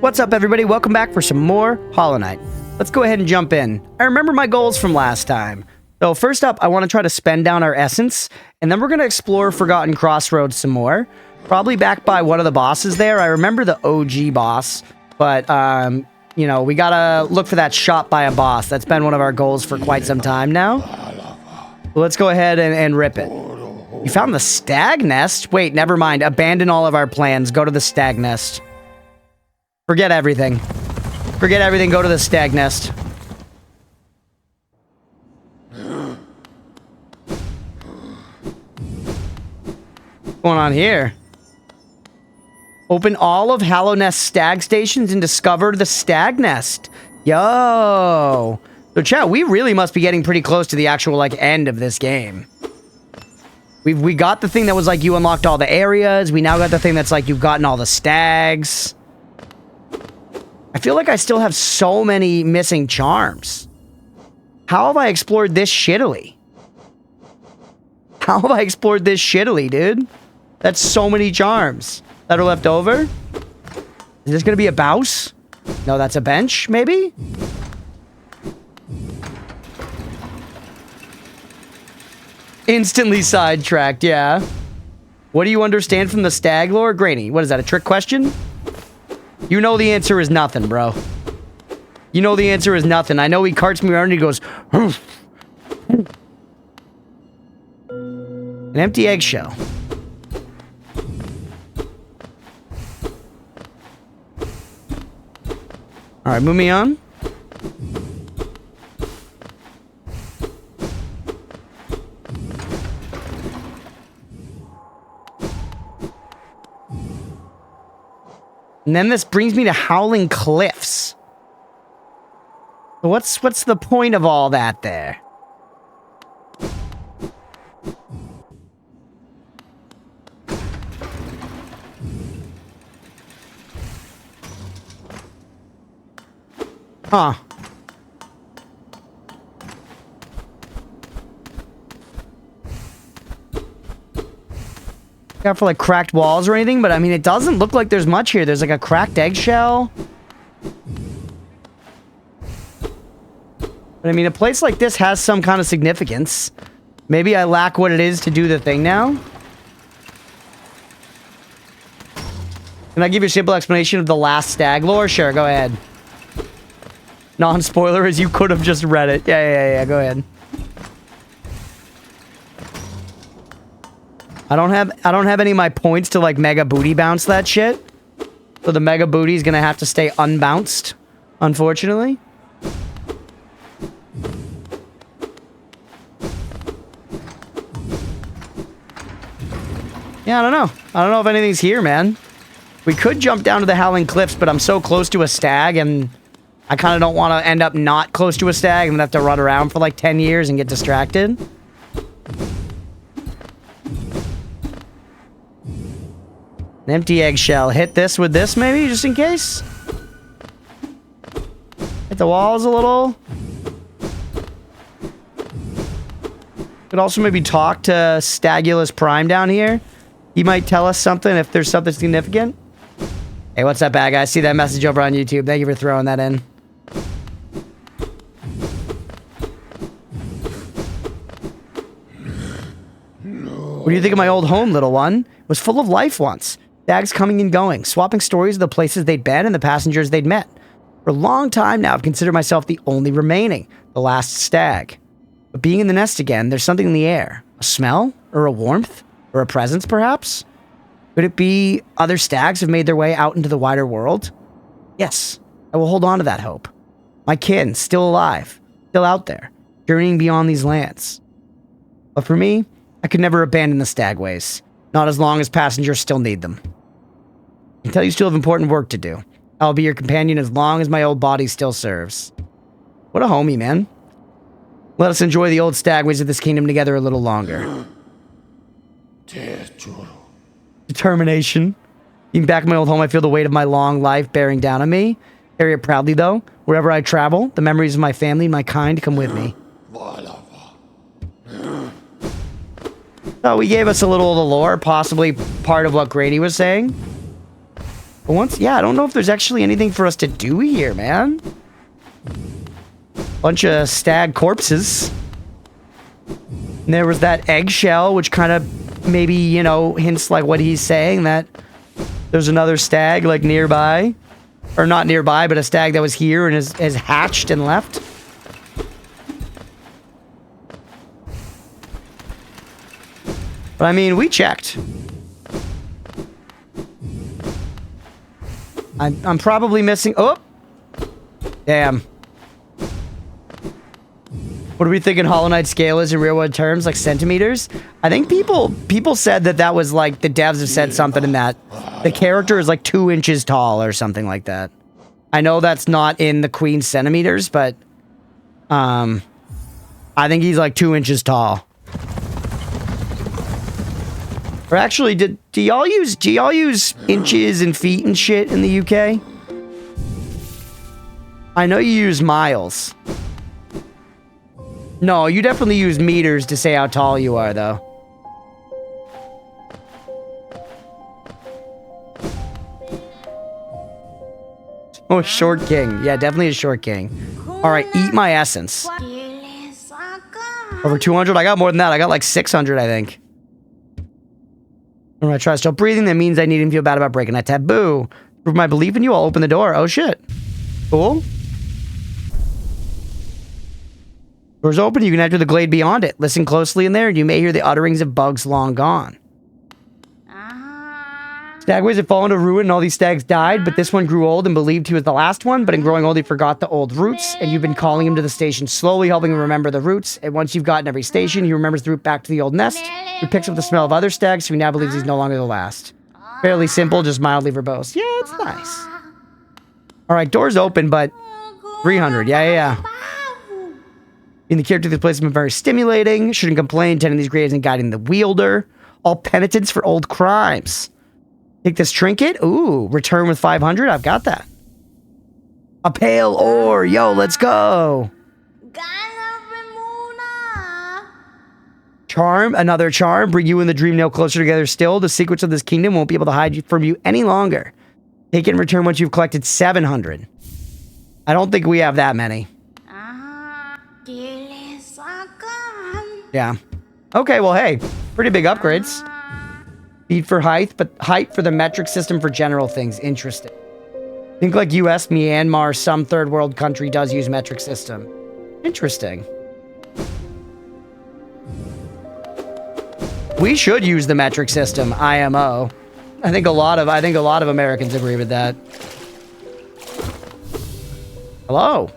What's up, everybody? Welcome back for some more Hollow Knight. Let's go ahead and jump in. I remember my goals from last time. So first up, I want to try to spend down our essence, and then we're going to explore Forgotten Crossroads some more. Probably back by one of the bosses there. I remember the OG boss, but, you know, we got to look for that shop by a boss. That's been one of our goals for quite some time now. So let's go ahead and rip it. You found the stag nest? Wait, never mind. Abandon all of our plans. Go to the stag nest. Forget everything. Forget everything. Go to the stag nest. What's going on here? Open all of Hallow Nest stag stations and discover the stag nest. Yo. So chat, we really must be getting pretty close to the actual like end of this game. We got the thing that was like you unlocked all the areas. We now got the thing that's like you've gotten all the stags. I feel like I still have so many missing charms. How have I explored this shittily? How have I explored this shittily, dude? That's so many charms that are left over. Is this gonna be a bouse? No, that's a bench, maybe? Instantly sidetracked, yeah. What do you understand from the stag lore? Granny, what is that, a trick question? You know the answer is nothing, bro. You know the answer is nothing. I know he carts me around and he goes... An empty eggshell. Alright, move me on. And then this brings me to Howling Cliffs. What's the point of all that there? Huh. For like cracked walls or anything, but I mean it doesn't look like there's much here. There's like a cracked eggshell. But I mean a place like this has some kind of significance. Maybe I lack what it is to do the thing now. Can I give you a simple explanation of the last stag lore? Sure, go ahead. Non-spoiler as you could have just read it. Yeah, go ahead. I don't have any of my points to like mega booty bounce that shit. So the mega booty is gonna have to stay unbounced, unfortunately. Yeah, I don't know. I don't know if anything's here, man. We could jump down to the Howling Cliffs, but I'm so close to a stag and I kind of don't want to end up not close to a stag and then have to run around for like 10 years and get distracted. An empty eggshell. Hit this with this, maybe, just in case? Hit the walls a little. Could also maybe talk to Stagulus Prime down here. He might tell us something if there's something significant. Hey, what's up, bad guy? I see that message over on YouTube. Thank you for throwing that in. What do you think of my old home, little one? It was full of life once. Stags coming and going, swapping stories of the places they'd been and the passengers they'd met. For a long time now, I've considered myself the only remaining, the last stag. But being in the nest again, there's something in the air. A smell? Or a warmth? Or a presence, perhaps? Could it be other stags have made their way out into the wider world? Yes, I will hold on to that hope. My kin, still alive, still out there, journeying beyond these lands. But for me, I could never abandon the stagways. Not as long as passengers still need them. I can tell you still have important work to do. I'll be your companion as long as my old body still serves. What a homie, man. Let us enjoy the old stagways of this kingdom together a little longer. Determination. Being back in my old home, I feel the weight of my long life bearing down on me. Carry it proudly, though. Wherever I travel, the memories of my family and my kind come with me. Oh, he gave us a little of the lore, possibly part of what Grady was saying. But once, yeah, I don't know if there's actually anything for us to do here, man. Bunch of stag corpses. And there was that eggshell, which kind of maybe, you know, hints like what he's saying, that there's another stag like nearby. Or not nearby, but a stag that was here and has hatched and left. But I mean, we checked. I'm probably missing... Oh! Damn. What are we thinking Hollow Knight scale is in real world terms? Like centimeters? I think people said that was like... The devs have said something in that. The character is like 2 inches tall or something like that. I know that's not in the Queen's centimeters, but... I think he's like 2 inches tall. Or actually, do y'all use inches and feet and shit in the UK? I know you use miles. No, you definitely use meters to say how tall you are, though. Oh, short king. Yeah, definitely a short king. All right, eat my essence. Over 200? I got more than that. I got like 600, I think. When I try to stop breathing, that means I need him to feel bad about breaking that taboo. Prove my belief in you, I'll open the door. Oh, shit. Cool. Door's open, you can enter the glade beyond it. Listen closely in there, and you may hear the utterings of bugs long gone. Stagways had fallen to ruin, and all these stags died, but this one grew old and believed he was the last one, but in growing old, he forgot the old roots, and you've been calling him to the station, slowly helping him remember the roots, and once you've gotten every station, he remembers the route back to the old nest. He picks up the smell of other stags, so he now believes he's no longer the last. Fairly simple, just mildly verbose. Yeah, it's nice. Alright, door's open, but 300. Yeah. In the character of this place has been very stimulating. Shouldn't complain, tending these graves and guiding the wielder. All penitence for old crimes. Take this trinket. Ooh, return with 500. I've got that. A pale ore. Yo, let's go. Charm. Another charm. Bring you and the dream nail closer together still. The secrets of this kingdom won't be able to hide from you any longer. Take it in return once you've collected 700. I don't think we have that many. Yeah. Okay, well, hey. Pretty big upgrades. Speed for height, but height for the metric system for general things. Interesting. Think like US, Myanmar, some third world country does use metric system. Interesting. We should use the metric system, IMO. I think a lot of Americans agree with that. Hello.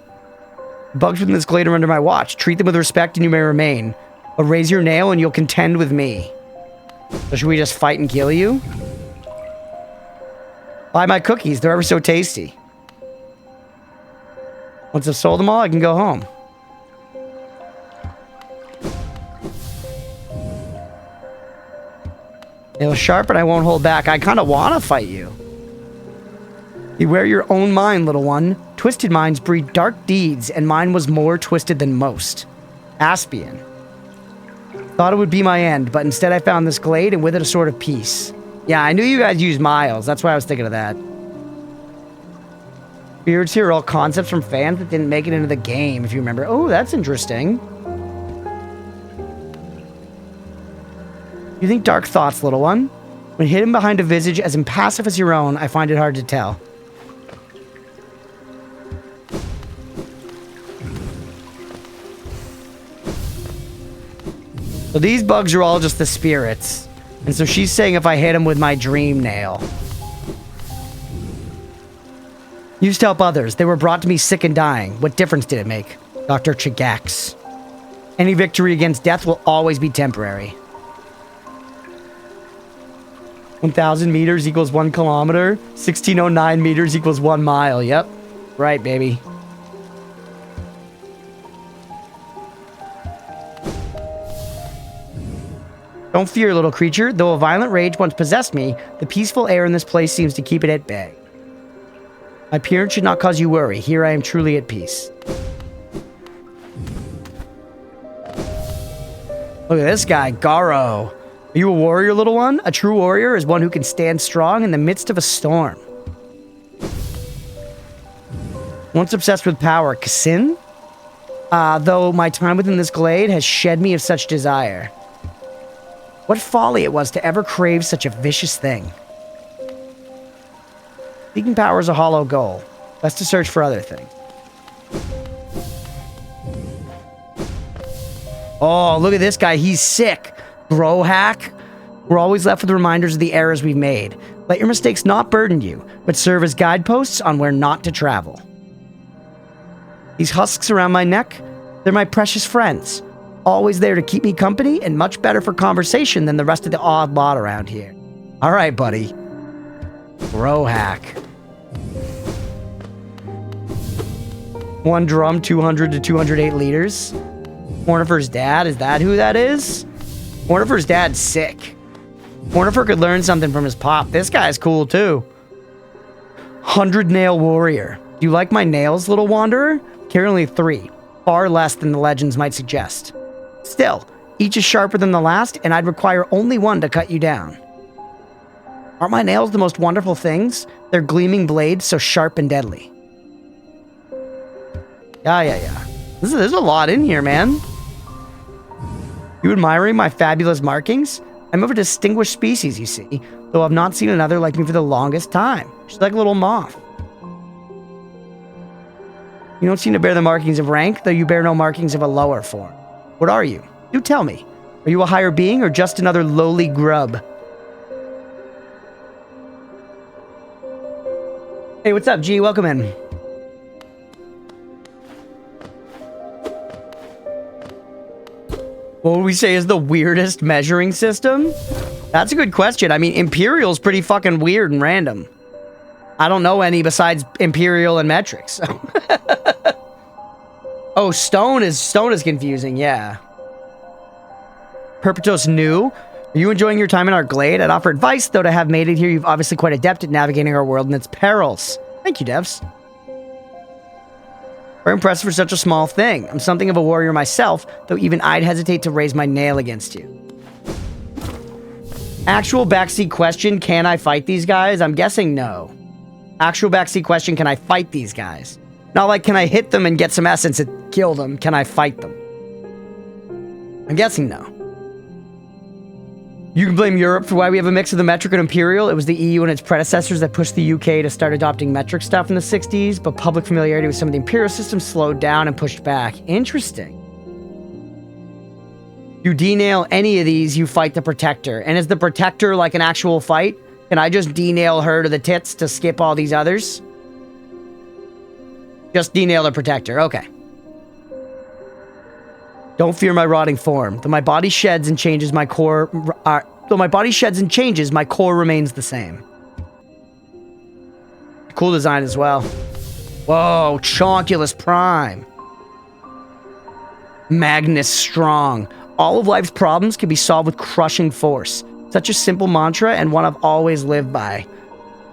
Bugs within this glade are under my watch. Treat them with respect and you may remain. But raise your nail and you'll contend with me. So should we just fight and kill you? Buy my cookies. They're ever so tasty. Once I've sold them all, I can go home. Nail sharp and I won't hold back. I kind of want to fight you. Beware your own mind, little one. Twisted minds breed dark deeds, and mine was more twisted than most. Aspian. Thought it would be my end, but instead I found this glade, and with it a sort of peace. Yeah, I knew you guys used miles. That's why I was thinking of that. Beards here are all concepts from fans that didn't make it into the game, if you remember. Oh, that's interesting. You think dark thoughts, little one? When hidden behind a visage as impassive as your own, I find it hard to tell. So these bugs are all just the spirits. And so she's saying if I hit him with my dream nail. Used to help others. They were brought to me sick and dying. What difference did it make? Dr. Chagax. Any victory against death will always be temporary. 1,000 meters equals 1 kilometer. 1,609 meters equals 1 mile. Yep. Right, baby. Don't fear, little creature. Though a violent rage once possessed me, the peaceful air in this place seems to keep it at bay. My appearance should not cause you worry. Here I am truly at peace. Look at this guy, Garo. Are you a warrior, little one? A true warrior is one who can stand strong in the midst of a storm. Once obsessed with power, Kassin? Though my time within this glade has shed me of such desire. What folly it was to ever crave such a vicious thing. Seeking power is a hollow goal. Best to search for other things. Oh, look at this guy. He's sick. Bro hack. We're always left with reminders of the errors we've made. Let your mistakes not burden you, but serve as guideposts on where not to travel. These husks around my neck, they're my precious friends. Always there to keep me company and much better for conversation than the rest of the odd lot around here. All right, buddy. Bro hack. 1 drum, 200 to 208 liters. Hornifer's dad, is that who that is? Hornifer's dad's sick. Hornifer could learn something from his pop. This guy's cool too. 100 nail warrior. Do you like my nails, little wanderer? Carry only 3. Far less than the legends might suggest. Still, each is sharper than the last, and I'd require only 1 to cut you down. Aren't my nails the most wonderful things? They're gleaming blades, so sharp and deadly. Yeah. There's a lot in here, man. You admiring my fabulous markings? I'm of a distinguished species, you see, though I've not seen another like me for the longest time. She's like a little moth. You don't seem to bear the markings of rank, though you bear no markings of a lower form. What are you? Do tell me. Are you a higher being or just another lowly grub? Hey, what's up, G? Welcome in. What would we say is the weirdest measuring system? That's a good question. I mean, Imperial's pretty fucking weird and random. I don't know any besides Imperial and metric, so. Oh, stone is confusing, yeah. Perpetuous new. Are you enjoying your time in our glade? I'd offer advice, though to have made it here, you've obviously quite adept at navigating our world and its perils. Thank you, devs. Very impressive for such a small thing. I'm something of a warrior myself, though even I'd hesitate to raise my nail against you. Actual backseat question, can I fight these guys? I'm guessing no. Actual backseat question, can I fight these guys? Not like, can I hit them and get some essence and kill them? Can I fight them? I'm guessing no. You can blame Europe for why we have a mix of the metric and imperial. It was the EU and its predecessors that pushed the UK to start adopting metric stuff in the 60s, but public familiarity with some of the imperial systems slowed down and pushed back. Interesting. You denail any of these, you fight the protector. And is the protector like an actual fight? Can I just denail her to the tits to skip all these others? Just denail the protector, okay. Don't fear my rotting form. Though my body sheds and changes, my core... my core remains the same. Cool design as well. Whoa, Chonkulus Prime. Magnus Strong. All of life's problems can be solved with crushing force. Such a simple mantra and one I've always lived by.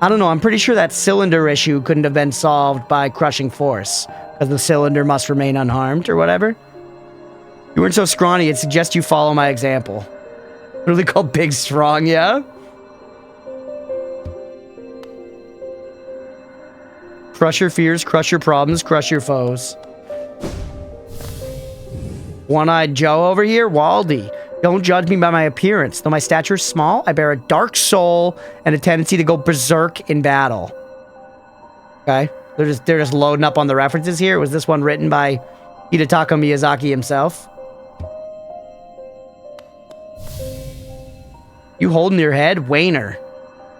I don't know, I'm pretty sure that cylinder issue couldn't have been solved by crushing force, because the cylinder must remain unharmed or whatever. You weren't so scrawny, I'd suggest you follow my example. Really called Big Strong, yeah? Crush your fears, crush your problems, crush your foes. One-eyed Joe over here, Waldy. Don't judge me by my appearance. Though my stature is small, I bear a dark soul and a tendency to go berserk in battle. Okay? They're just loading up on the references here. Was this one written by Hidetaka Miyazaki himself? You holding your head? Wainer.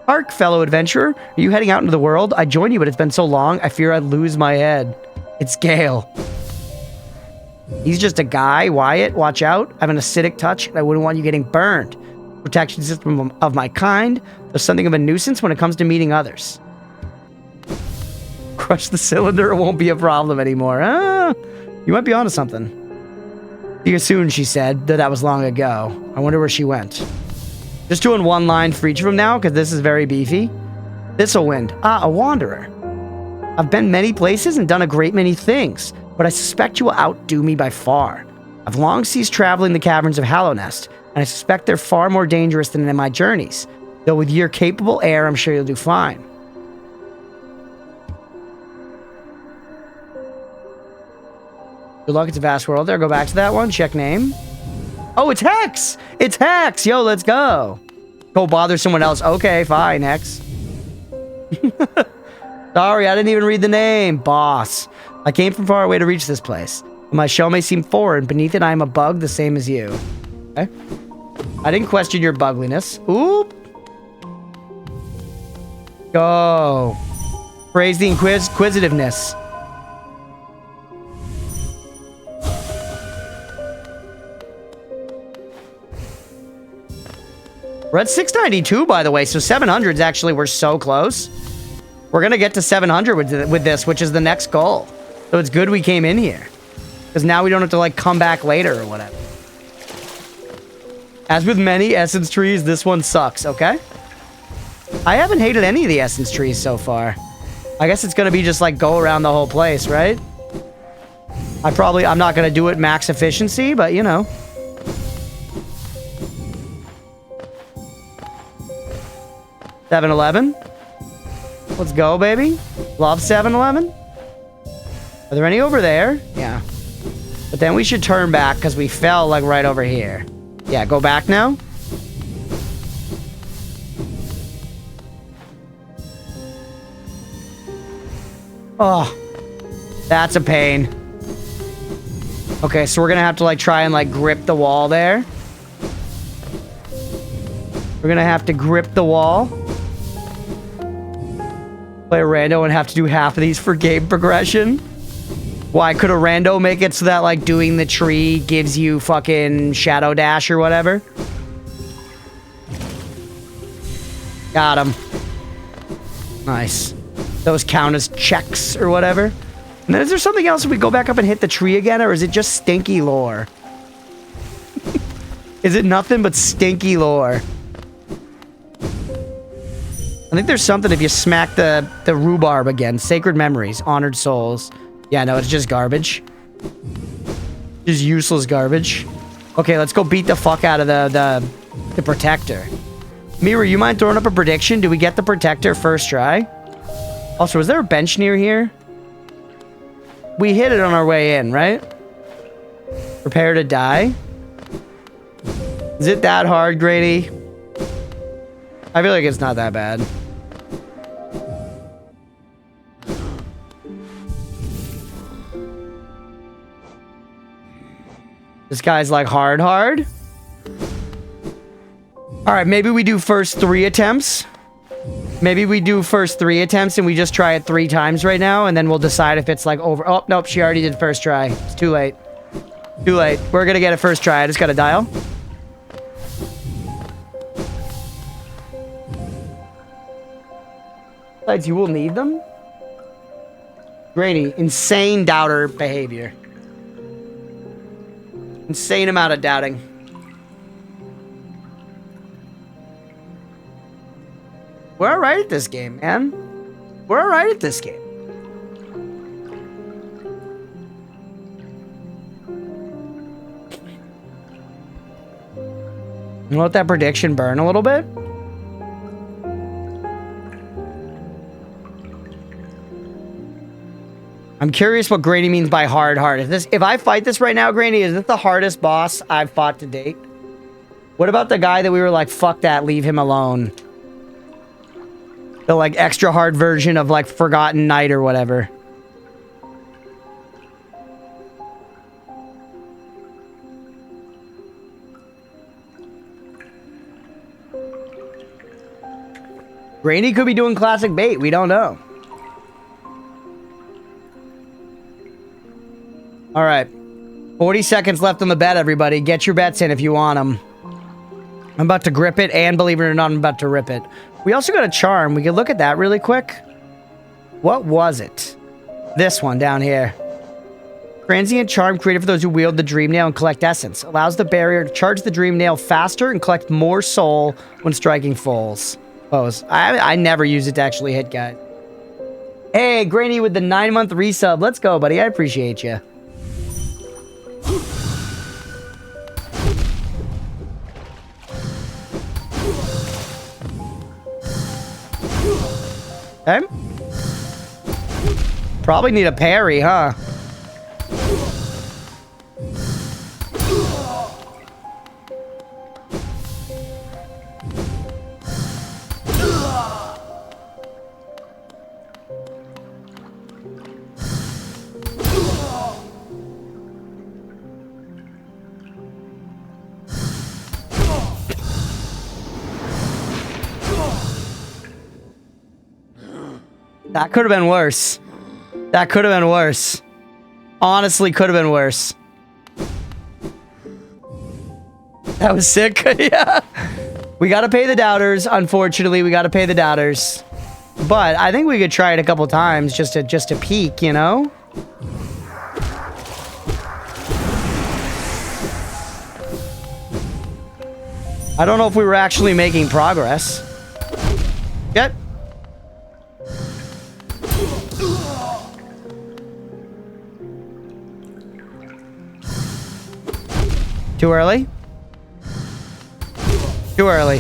Hark, fellow adventurer. Are you heading out into the world? I join you, but it's been so long, I fear I'd lose my head. It's Gale. He's just a guy. Wyatt, watch out. I have an acidic touch, and I wouldn't want you getting burned. Protection system of my kind. There's something of a nuisance when it comes to meeting others. Crush the cylinder, it won't be a problem anymore. You might be onto something. See you soon, she said, though that was long ago. I wonder where she went. Just doing one line for each of them now, because this is very beefy. Thistlewind. Ah, a wanderer. I've been many places and done a great many things, but I suspect you will outdo me by far. I've long ceased traveling the caverns of Hallownest, and I suspect they're far more dangerous than in my journeys. Though with your capable air, I'm sure you'll do fine. Good luck, it's a vast world there. Go back to that one. Check name. Oh, it's Hex! It's Hex! Yo, let's go. Go bother someone else. Okay, fine, Hex. Sorry, I didn't even read the name. Boss. I came from far away to reach this place. My shell may seem foreign. Beneath it, I am a bug the same as you. Okay. I didn't question your bugliness. Oop. Go. Praise the inquisitiveness. We're at 692, by the way, so 700s actually, we're so close. We're going to get to 700 with this, which is the next goal. So it's good we came in here. Because now we don't have to, like, come back later or whatever. As with many essence trees, this one sucks, okay? I haven't hated any of the essence trees so far. I guess it's going to be just, like, go around the whole place, right? I'm not going to do it max efficiency, but, you know. $7-Eleven. Let's go, baby. Love 7-Eleven. Are there any over there? Yeah. But then we should turn back because we fell, like, right over here. Yeah, go back now. Oh. That's a pain. Okay, so we're gonna have to, like, try and, like, grip the wall there. We're gonna have to grip the wall. Play a rando and have to do half of these for game progression. Why, could a rando make it so that, like, doing the tree gives you fucking shadow dash or whatever? Got him. Nice. Those count as checks or whatever. And then is there something else if we go back up and hit the tree again, or is it just stinky lore? Is it nothing but stinky lore? I think there's something if you smack the rhubarb again. Sacred memories, honored souls. Yeah, no, it's just garbage. Just useless garbage. Okay, let's go beat the fuck out of the protector. Mira, you mind throwing up a prediction? Do we get the protector first try? Also, is there a bench near here? We hit it on our way in, right? Prepare to die. Is it that hard, Grady? I feel like it's not that bad. This guy's like hard. Alright, maybe we do first 3 attempts. Maybe we do first 3 attempts and we just try it 3 times right now, and then we'll decide if it's like over. Oh, nope, she already did first try. It's too late. Too late. We're gonna get it first try. I just gotta dial. Besides, you will need them? Grady, insane doubter behavior. Insane amount of doubting. We're alright at this game, man. We're alright at this game. You want that prediction burn a little bit? I'm curious what Grady means by hard. If I fight this right now, Grady, is this the hardest boss I've fought to date? What about the guy that we were like, fuck that, leave him alone? The like extra hard version of like Forgotten Night or whatever. Grady could be doing classic bait, we don't know. All right, 40 seconds left on the bet, everybody. Get your bets in if you want them. I'm about to grip it, and believe it or not, I'm about to rip it. We also got a charm. We can look at that really quick. What was it? This one down here. Transient charm created for those who wield the dream nail and collect essence. Allows the barrier to charge the dream nail faster and collect more soul when striking foes. I never use it to actually hit guys. Hey, Granny with the 9-month resub. Let's go, buddy. I appreciate you. Okay. Probably need a parry, huh? That could have been worse. That could have been worse. Honestly, could have been worse. That was sick. Yeah. We gotta pay the doubters. Unfortunately, we gotta pay the doubters. But I think we could try it a couple times just to peek, you know? I don't know if we were actually making progress. Yep. Too early? Too early.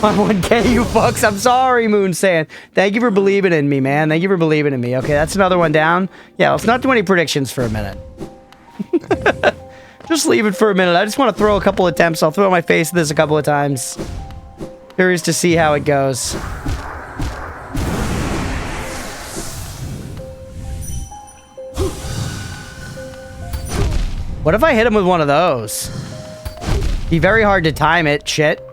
1K, you fucks. I'm sorry, Moon Sand. Thank you for believing in me, man. Thank you for believing in me. Okay, that's another one down. Yeah, let's not do any predictions for a minute. Just leave it for a minute. I just want to throw a couple attempts. I'll throw my face at this a couple of times. Curious to see how it goes. What if I hit him with one of those? Be very hard to time it, shit.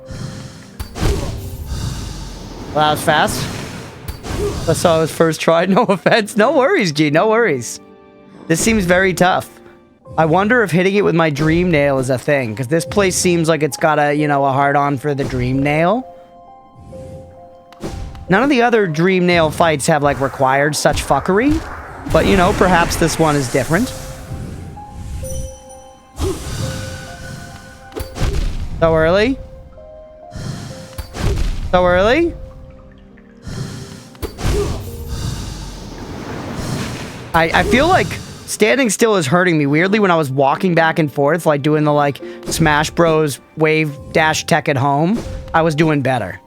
Well, that was fast. I saw his first try. No offense. No worries, G. No worries. This seems very tough. I wonder if hitting it with my dream nail is a thing, because this place seems like it's got a, you know, a hard-on for the dream nail. None of the other dream nail fights have, like, required such fuckery, but, you know, perhaps this one is different. So early? So early? I feel like standing still is hurting me. Weirdly, when I was walking back and forth, like doing the like Smash Bros. Wave dash tech at home, I was doing better.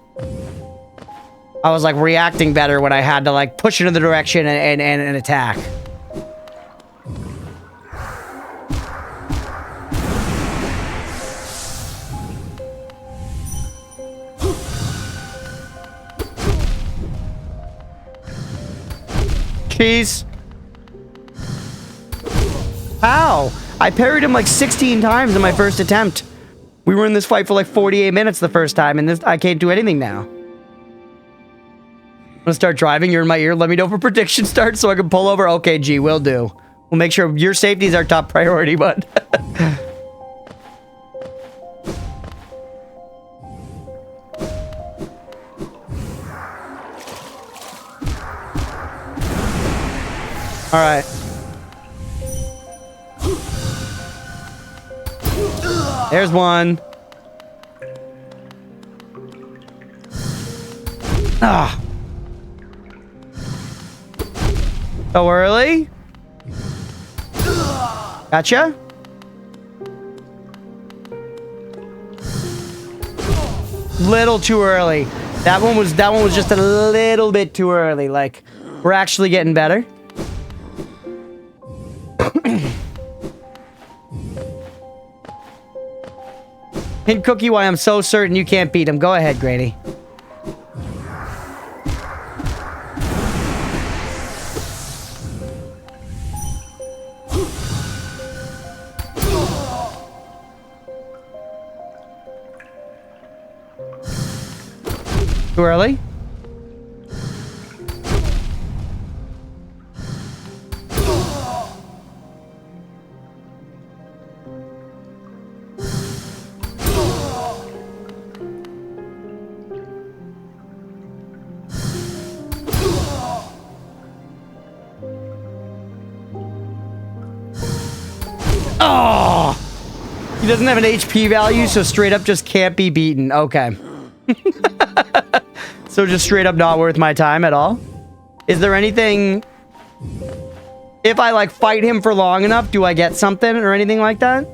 I was like reacting better when I had to like push it in the direction and attack. Cheese. How? I parried him like 16 times in my first attempt. We were in this fight for like 48 minutes the first time, and I can't do anything now. I'm gonna start driving. You're in my ear. Let me know if a prediction starts so I can pull over. Okay, G, will do. We'll make sure your safety is our top priority, bud. All right. There's one. Ah. So early? Gotcha. Little too early. That one was just a little bit too early. Like, we're actually getting better. Hint Cookie why I'm so certain you can't beat him. Go ahead, Grady. Too early? Oh! He doesn't have an HP value, so straight up just can't be beaten. Okay. So just straight up not worth my time at all? Is there anything... If I, like, fight him for long enough, do I get something or anything like that?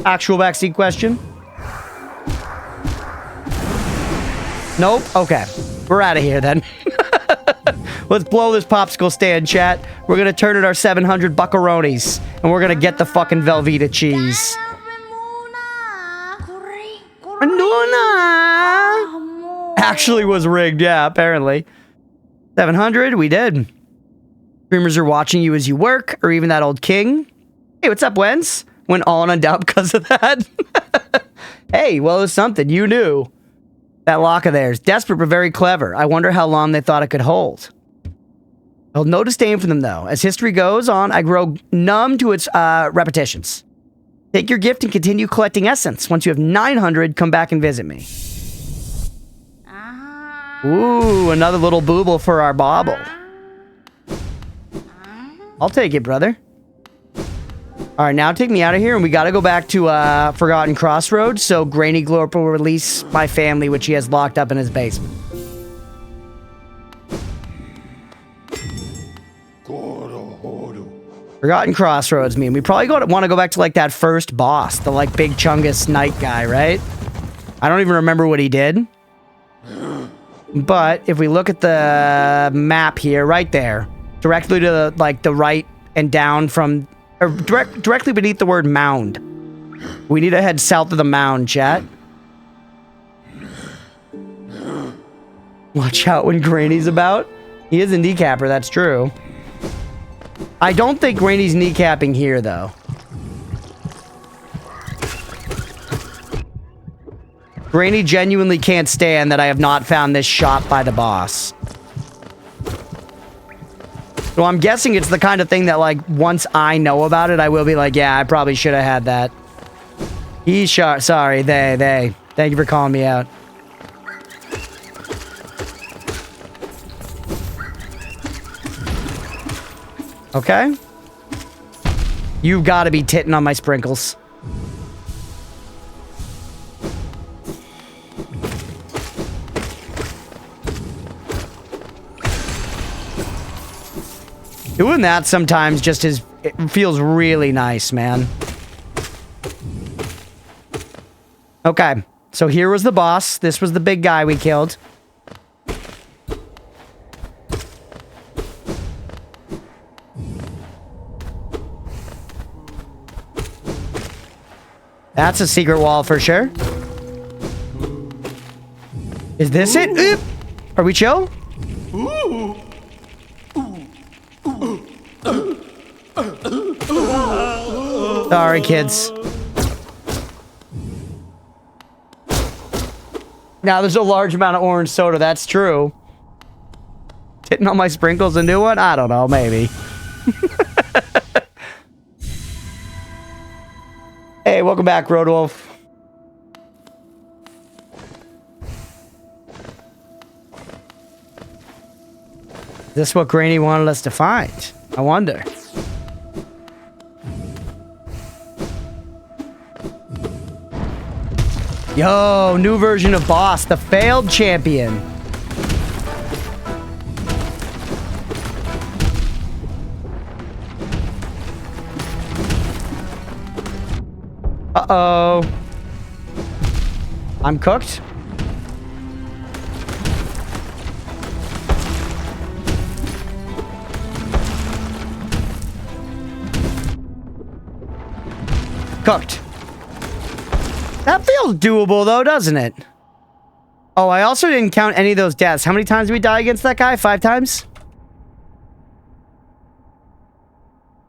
Actual backseat question. Nope? Okay. We're out of here, then. Let's blow this popsicle stand, chat. We're gonna turn it our 700 buckaronis, and we're gonna get the fucking Velveeta cheese. Actually was rigged, yeah, apparently. 700, we did. Streamers are watching you as you work, or even that old king. Hey, what's up, Wens? Went all on a dub because of that. Hey, well, it's something. You knew. That lock of theirs. Desperate but very clever. I wonder how long they thought it could hold. I'll no disdain for them, though. As history goes on, I grow numb to its repetitions. Take your gift and continue collecting essence. Once you have 900, come back and visit me. Ooh, another little booble for our bauble. I'll take it, brother. All right, now take me out of here, and we got to go back to Forgotten Crossroads so Granny Glorp will release my family, which he has locked up in his basement. Forgotten Crossroads mean we probably want to go back to like that first boss, the like big Chungus Knight guy, right? I don't even remember what he did. But if we look at the map here, right there, directly to the right and down from, or directly beneath the word mound. We need to head south of the mound, chat. Watch out when Granny's about. He is a kneecapper, that's true. I don't think Granny's kneecapping here, though. Granny genuinely can't stand that I have not found this shop by the boss. So I'm guessing it's the kind of thing that, like, once I know about it, I will be like, yeah, I probably should have had that. Sorry, they. Thank you for calling me out. Okay. You've got to be titting on my sprinkles. Doing that sometimes just it feels really nice, man. Okay, so here was the boss. This was the big guy we killed. That's a secret wall for sure. Is this it? Oop. Are we chill? Sorry, kids. Now there's a large amount of orange soda, that's true. Hitting on my sprinkles a new one? I don't know, maybe. Hey, welcome back, Roadwolf. Is this what Granny wanted us to find? I wonder. Yo, new version of boss, the failed champion. Uh-oh. I'm cooked. Cooked. That feels doable, though, doesn't it? Oh, I also didn't count any of those deaths. How many times did we die against that guy? 5 times?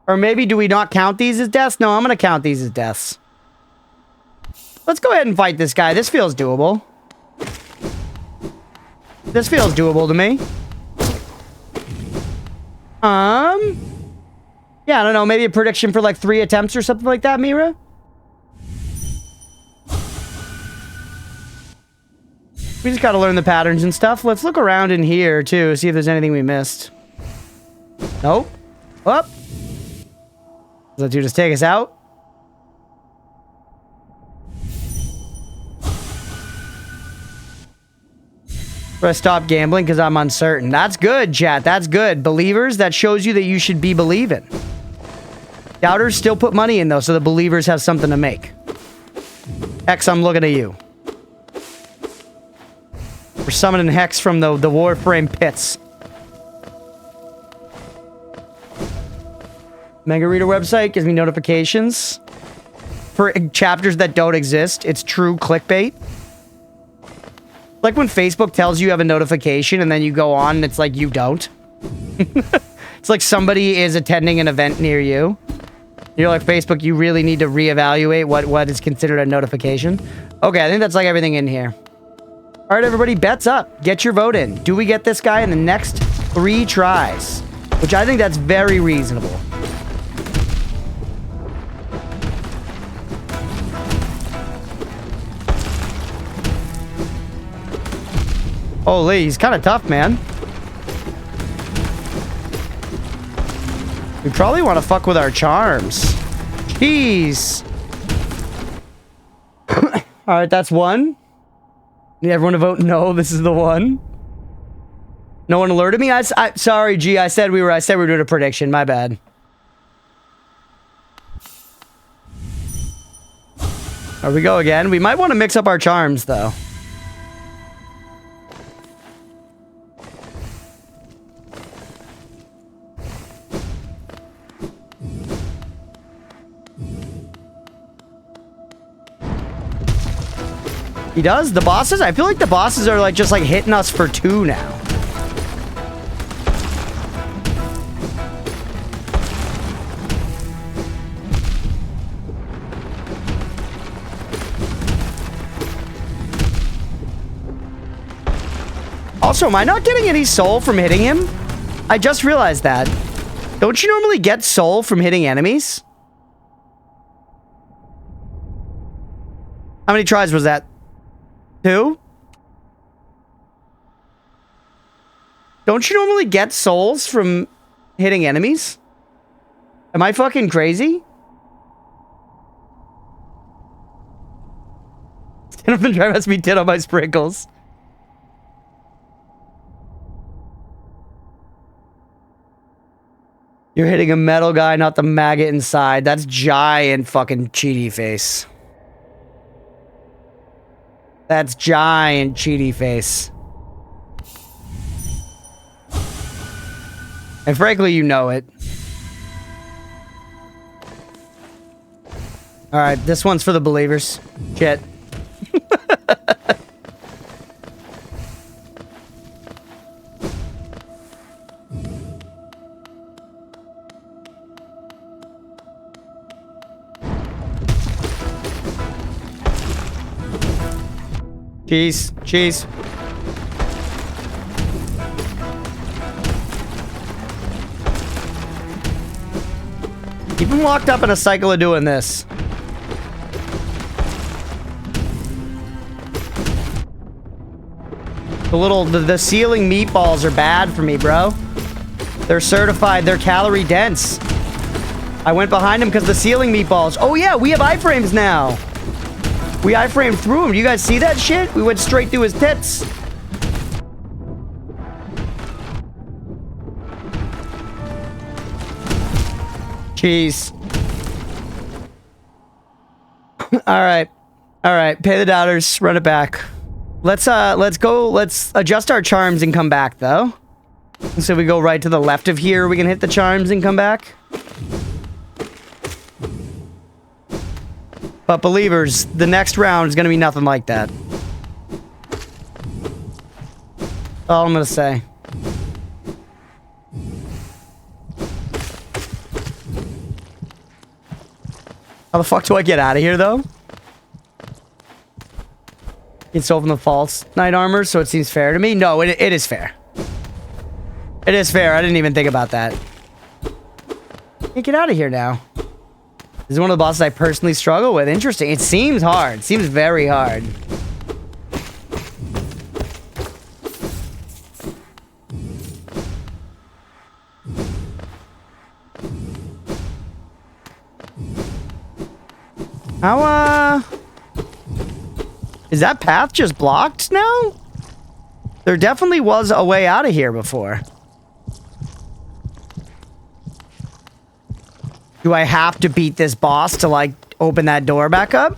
Or maybe do we not count these as deaths? No, I'm going to count these as deaths. Let's go ahead and fight this guy. This feels doable. This feels doable to me. Yeah, I don't know. Maybe a prediction for like 3 attempts or something like that, Mira? We just gotta learn the patterns and stuff. Let's look around in here, too, see if there's anything we missed. Nope. Up. Does that dude just take us out? But I stop gambling because I'm uncertain. That's good, chat. That's good. Believers, that shows you that you should be believing. Doubters still put money in, though, so the believers have something to make. Hex, I'm looking at you. We're summoning Hex from the Warframe pits. Mega Reader website gives me notifications for chapters that don't exist. It's true clickbait. Like when Facebook tells you have a notification and then you go on and it's like you don't. It's like somebody is attending an event near you. You're like, Facebook, you really need to reevaluate what is considered a notification. Okay, I think that's like everything in here. All right, everybody, bets up. Get your vote in. Do we get this guy in the next 3 tries? Which I think that's very reasonable. Holy, he's kind of tough, man. We probably want to fuck with our charms. Jeez. All right, that's 1. Need everyone to vote no. This is the one. No one alerted me. Sorry, G. I said we were doing a prediction. My bad. There we go again. We might want to mix up our charms, though. He does? The bosses? I feel like the bosses are like just like hitting us for 2 now. Also, am I not getting any soul from hitting him? I just realized that. Don't you normally get soul from hitting enemies? How many tries was that? 2? Don't you normally get souls from hitting enemies? Am I fucking crazy? Stand up and try must be tit on my sprinkles. You're hitting a metal guy, not the maggot inside. That's giant fucking cheaty face. That's giant cheaty face. And frankly, you know it. Alright, this one's for the believers. Shit. Cheese. Cheese. Keep him locked up in a cycle of doing this. The ceiling meatballs are bad for me, bro. They're certified. They're calorie dense. I went behind him because the ceiling meatballs. Oh yeah, we have iframes now. We iframed through him. Do you guys see that shit? We went straight through his tits. Jeez. All right. All right. Pay the dollars. Run it back. Let's go. Let's adjust our charms and come back, though. So we go right to the left of here. We can hit the charms and come back. But believers, the next round is going to be nothing like that. All I'm going to say. How the fuck do I get out of here, though? It's over the false knight armor, so it seems fair to me. No, it is fair. It is fair. I didn't even think about that. Can't get out of here now. This is one of the bosses I personally struggle with. Interesting. It seems hard. It seems very hard. How, is that path just blocked now? There definitely was a way out of here before. Do I have to beat this boss to, like, open that door back up?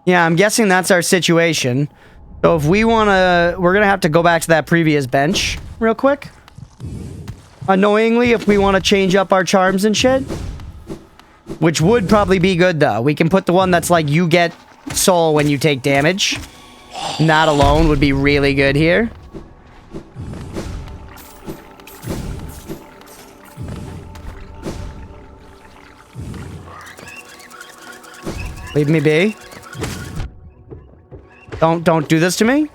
Yeah, I'm guessing that's our situation. So if we want to... We're going to have to go back to that previous bench real quick. Annoyingly, if we want to change up our charms and shit. Which would probably be good, though. We can put the one that's like, you get soul when you take damage. That alone would be really good here. Leave me be. Don't do this to me.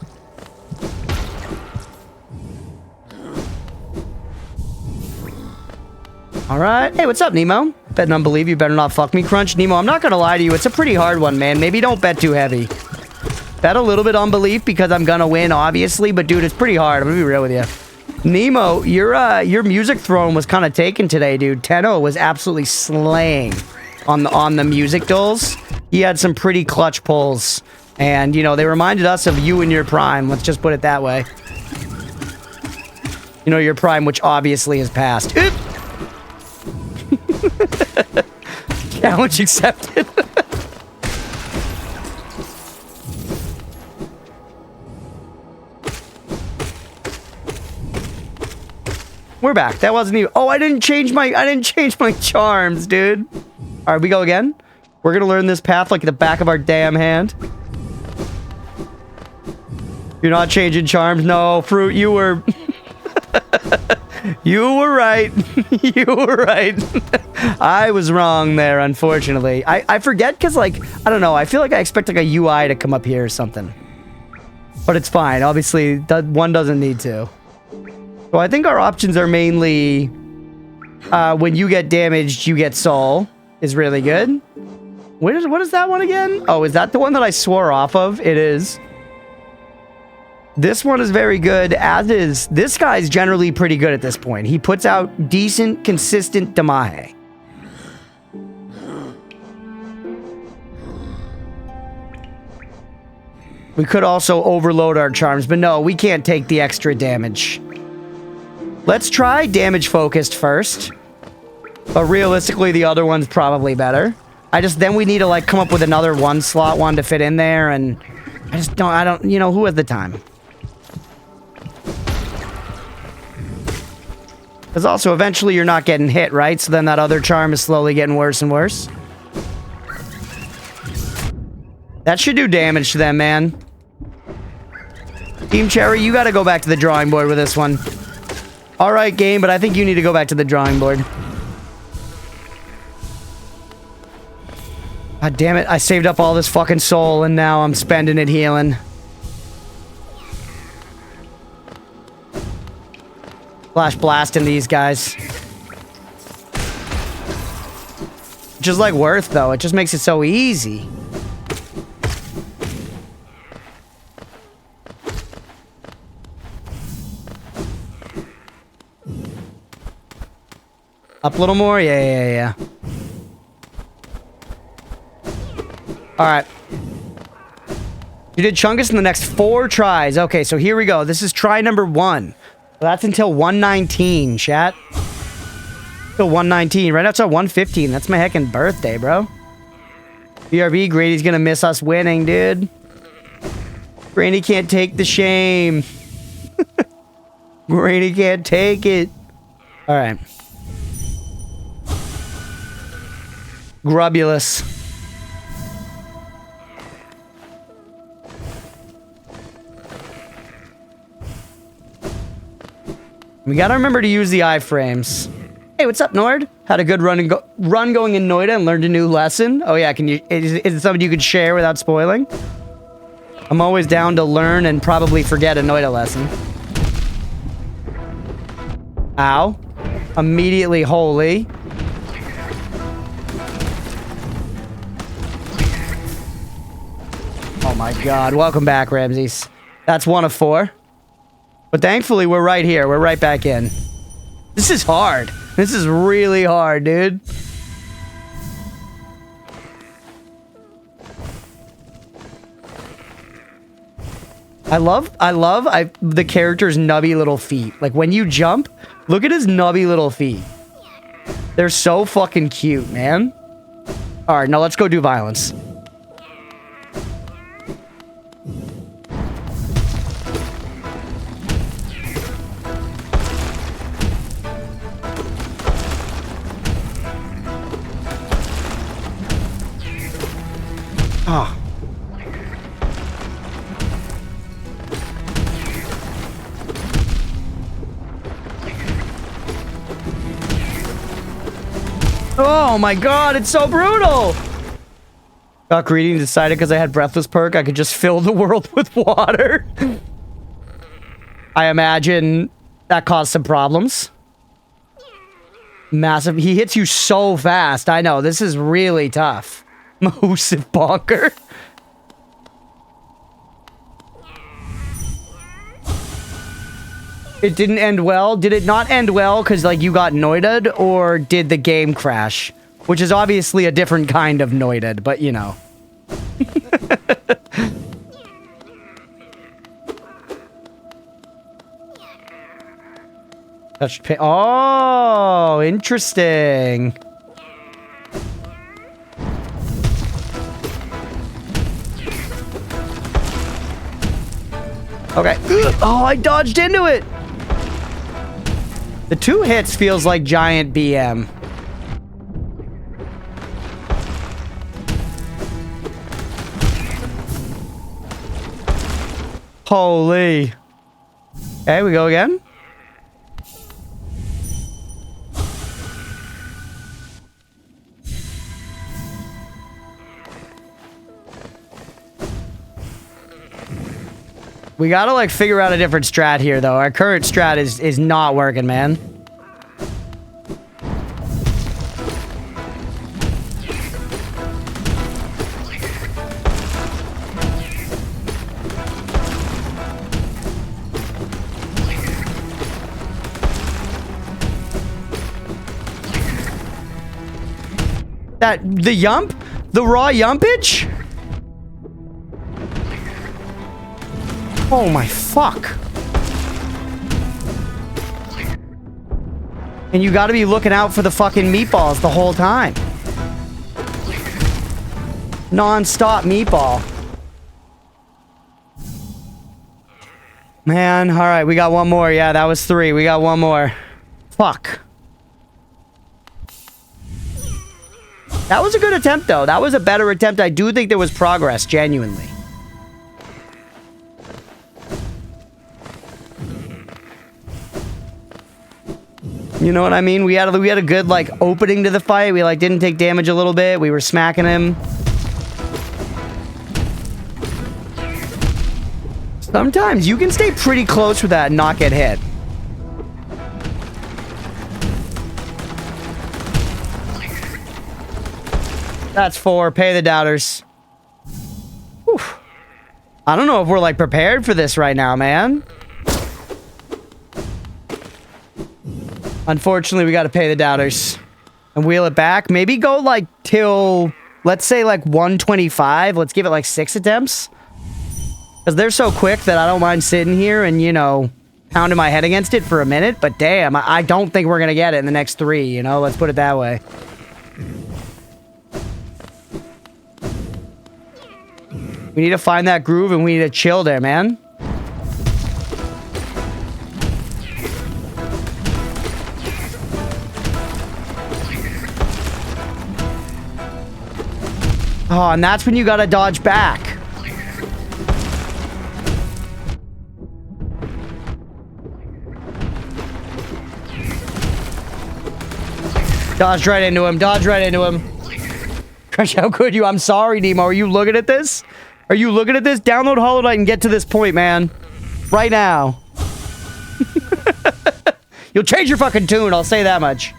All right. Hey, what's up, Nemo? Bet none believe you better not fuck me, Crunch. Nemo, I'm not gonna lie to you. It's a pretty hard one, man. Maybe don't bet too heavy. Bet a little bit on belief because I'm gonna win, obviously. But dude, it's pretty hard. I'm gonna be real with you. Nemo, your music throne was kind of taken today, dude. Tenno was absolutely slaying on the music duels. He had some pretty clutch pulls. And, you know, they reminded us of you in your prime. Let's just put it that way. You know, your prime, which obviously has passed. Oop! Challenge accepted. We're back. That wasn't even... Oh, I didn't change my charms, dude. All right, we go again. We're gonna learn this path like the back of our damn hand. You're not changing charms. No, Fruit, you were... You were right. You were right. I was wrong there, unfortunately. I forget because, like, I don't know. I feel like I expect, like, a UI to come up here or something. But it's fine. Obviously, one doesn't need to. So I think our options are mainly... when you get damaged, you get soul. Is really good. What is that one again? Oh, is that the one that I swore off of? It is. This one is very good, as is... This guy's generally pretty good at this point. He puts out decent, consistent damahe. We could also overload our charms, but no, we can't take the extra damage. Let's try damage focused first. But realistically, the other one's probably better. Then we need to, like, come up with another one-slot one to fit in there, and... I don't... You know, who has the time? Because also, eventually you're not getting hit, right? So then that other charm is slowly getting worse and worse. That should do damage to them, man. Team Cherry, you gotta go back to the drawing board with this one. Alright, game, but I think you need to go back to the drawing board. God damn it, I saved up all this fucking soul, and now I'm spending it healing. Flash blasting these guys. Which is like worth, though. It just makes it so easy. Up a little more? Yeah. Alright. You did Chungus in the next 4 tries. Okay, so here we go. This is try number 1. Well, that's until 119, chat. Till 119. Right now it's at 115. That's my heckin' birthday, bro. BRB, Grady's gonna miss us winning, dude. Grady can't take the shame. Grady can't take it. Alright. Grubulous. We gotta remember to use the iframes. Hey, what's up, Nord? Had a good run going in Noida and learned a new lesson. Oh yeah, is it something you could share without spoiling? I'm always down to learn and probably forget a Noida lesson. Ow. Immediately holy. Oh my god, welcome back, Ramses. That's 1 of 4. But thankfully, we're right here. We're right back in. This is hard. This is really hard, dude. I love the character's nubby little feet. Like, when you jump, look at his nubby little feet. They're so fucking cute, man. Alright, now let's go do violence. Ah. Oh my god, it's so brutal! Got greedy and decided because I had breathless perk, I could just fill the world with water. I imagine that caused some problems. Massive. He hits you so fast. I know. This is really tough. Massive bonker. It didn't end well. Did it not end well because, like, you got noided, or did the game crash? Which is obviously a different kind of noided, but you know. Touched pay. Oh, interesting. Okay. Oh, I dodged into it. The 2 hits feels like giant BM. Holy. Okay, we go again. We gotta, like, figure out a different strat here, though. Our current strat is not working, man. The yump? The raw yumpage? Oh my fuck. And you gotta be looking out for the fucking meatballs the whole time. Non-stop meatball. Man, alright, we got one more. Yeah, that was 3. We got one more. Fuck. That was a good attempt, though. That was a better attempt. I do think there was progress, genuinely. You know what I mean? We had a good, like, opening to the fight. We, like, didn't take damage a little bit. We were smacking him. Sometimes you can stay pretty close with that and not get hit. That's 4. Pay the doubters. Whew. I don't know if we're, like, prepared for this right now, man. Unfortunately, we got to pay the doubters. And wheel it back. Maybe go, like, till, let's say, like, 125. Let's give it, like, 6 attempts. Because they're so quick that I don't mind sitting here and, you know, pounding my head against it for a minute. But damn, I don't think we're going to get it in the next 3, you know? Let's put it that way. We need to find that groove and we need to chill there, man. Oh, and that's when you gotta dodge back. Dodge right into him. Dodge right into him. Crunch, how could you? I'm sorry, Nemo. Are you looking at this? Are you looking at this? Download Hollow Knight and get to this point, man. Right now. You'll change your fucking tune, I'll say that much.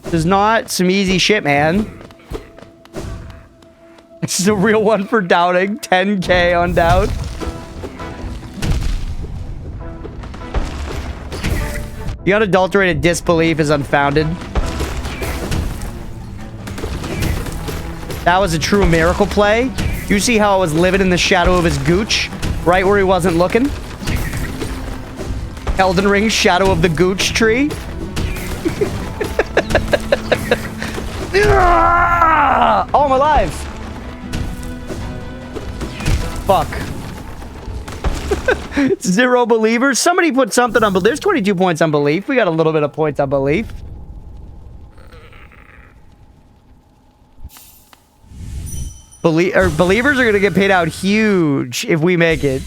This is not some easy shit, man. This is a real one for doubting. 10K on doubt. The unadulterated disbelief is unfounded. That was a true miracle play. You see how I was living in the shadow of his gooch? Right where he wasn't looking? Elden Ring, shadow of the gooch tree. Oh, I'm alive. Fuck. 0 believers. Somebody put something on, but there's 22 points on belief. We got a little bit of points on belief. Believers are gonna get paid out huge if we make it.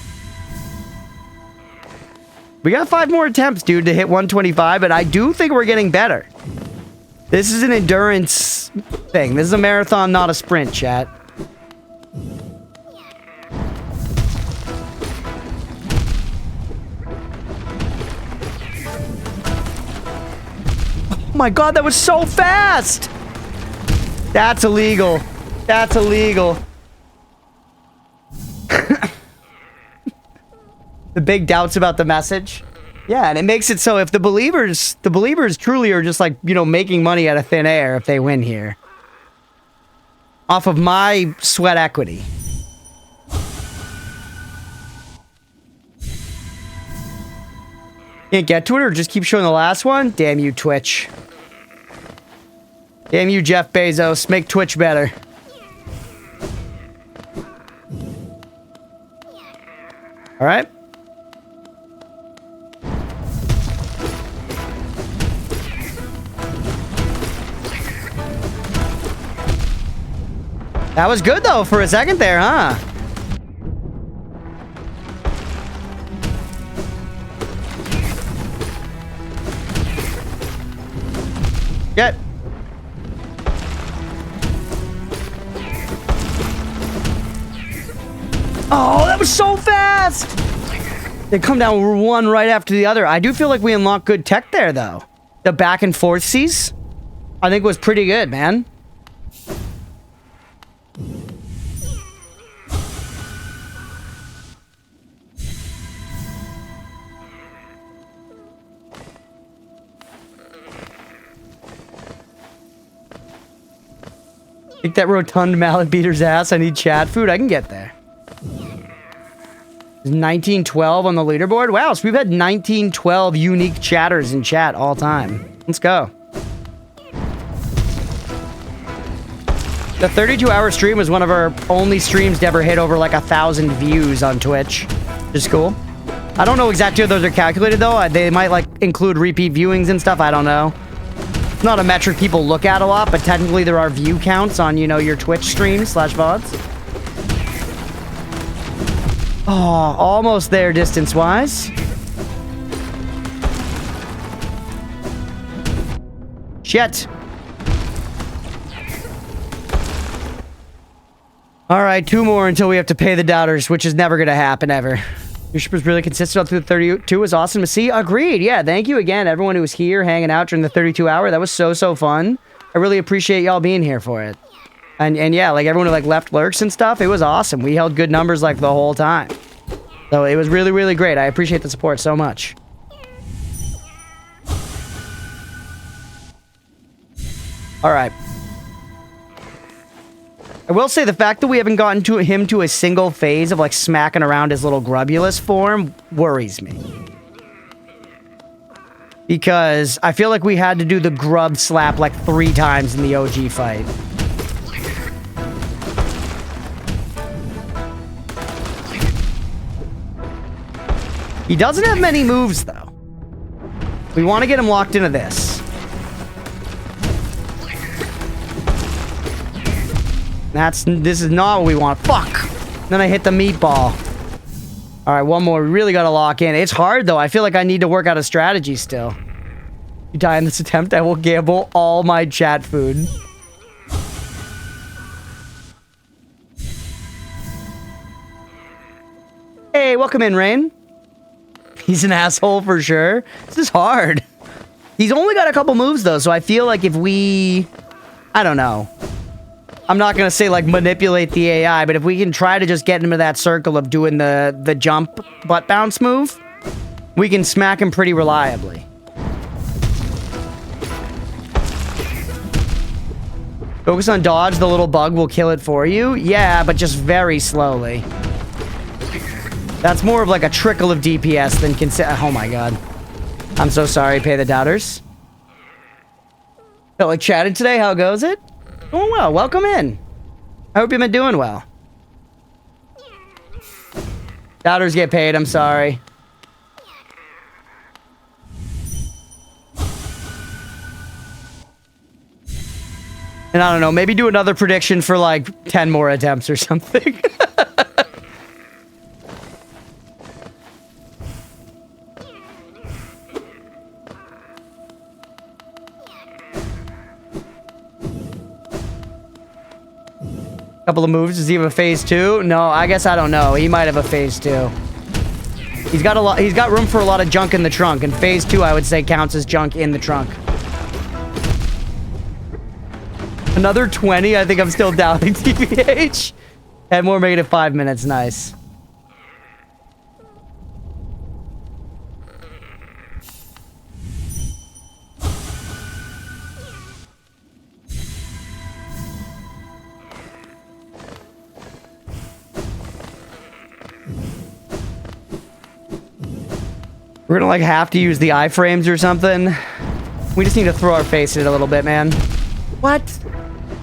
We got 5 more attempts, dude, to hit 125, but I do think we're getting better. This is an endurance thing. This is a marathon, not a sprint, chat. Oh my god, that was so fast! That's illegal. That's illegal. The big doubts about the message. Yeah, and it makes it so if the believers truly are just like, you know, making money out of thin air if they win here. Off of my sweat equity. Can't get to it or just keep showing the last one? Damn you, Twitch. Damn you, Jeff Bezos. Make Twitch better. Alright. That was good, though, for a second there, huh? Get. Oh, that was so fast! They come down one right after the other. I do feel like we unlocked good tech there, though. The back and forth seas, I think was pretty good, man. Kick that rotund mallet beater's ass. I need chat food. I can get there. 1912 on the leaderboard. Wow, so we've had 1912 unique chatters in chat all time. Let's go. The 32-hour stream was one of our only streams to ever hit over like 1,000 views on Twitch. Which is cool. I don't know exactly how those are calculated though. They might like include repeat viewings and stuff. I don't know. It's not a metric people look at a lot, but technically there are view counts on, you know, your Twitch streams / VODs. Oh, almost there distance-wise. Shit. All right, 2 more until we have to pay the doubters, which is never going to happen, ever. Leadership was really consistent through the 32. Was awesome to see. Agreed. Yeah, thank you again, everyone who was here hanging out during the 32-hour. That was so fun. I really appreciate y'all being here for it. And yeah, like everyone who like left lurks and stuff, it was awesome. We held good numbers like the whole time. So it was really great. I appreciate the support so much. All right. I will say the fact that we haven't gotten to him to a single phase of like smacking around his little grubulus form worries me. Because I feel like we had to do the grub slap like 3 times in the OG fight. He doesn't have many moves though. We want to get him locked into this. This is not what we want. Fuck! Then I hit the meatball. Alright, one more. We really gotta lock in. It's hard, though. I feel like I need to work out a strategy still. If you die in this attempt, I will gamble all my chat food. Hey, welcome in, Rain. He's an asshole for sure. This is hard. He's only got a couple moves, though, so I feel like if we... I don't know. I'm not going to say, like, manipulate the AI, but if we can try to just get him to that circle of doing the jump butt bounce move, we can smack him pretty reliably. Focus on dodge, the little bug will kill it for you. Yeah, but just very slowly. That's more of like a trickle of DPS than oh my god. I'm so sorry, pay the doubters. Felt like chatted today, how goes it? Going well, welcome in. I hope you've been doing well. Doubters get paid, I'm sorry. And I don't know, maybe do another prediction for like 10 more attempts or something. Couple of moves. Does he have a phase 2? No, I guess I don't know. He might have a phase 2. He's got a lot. He's got room for a lot of junk in the trunk, and phase 2, I would say, counts as junk in the trunk. Another 20. I think I'm still doubting TBH. 10 more, make it 5 minutes. Nice. We're gonna like have to use the iframes or something. We just need to throw our face at it a little bit, man. What?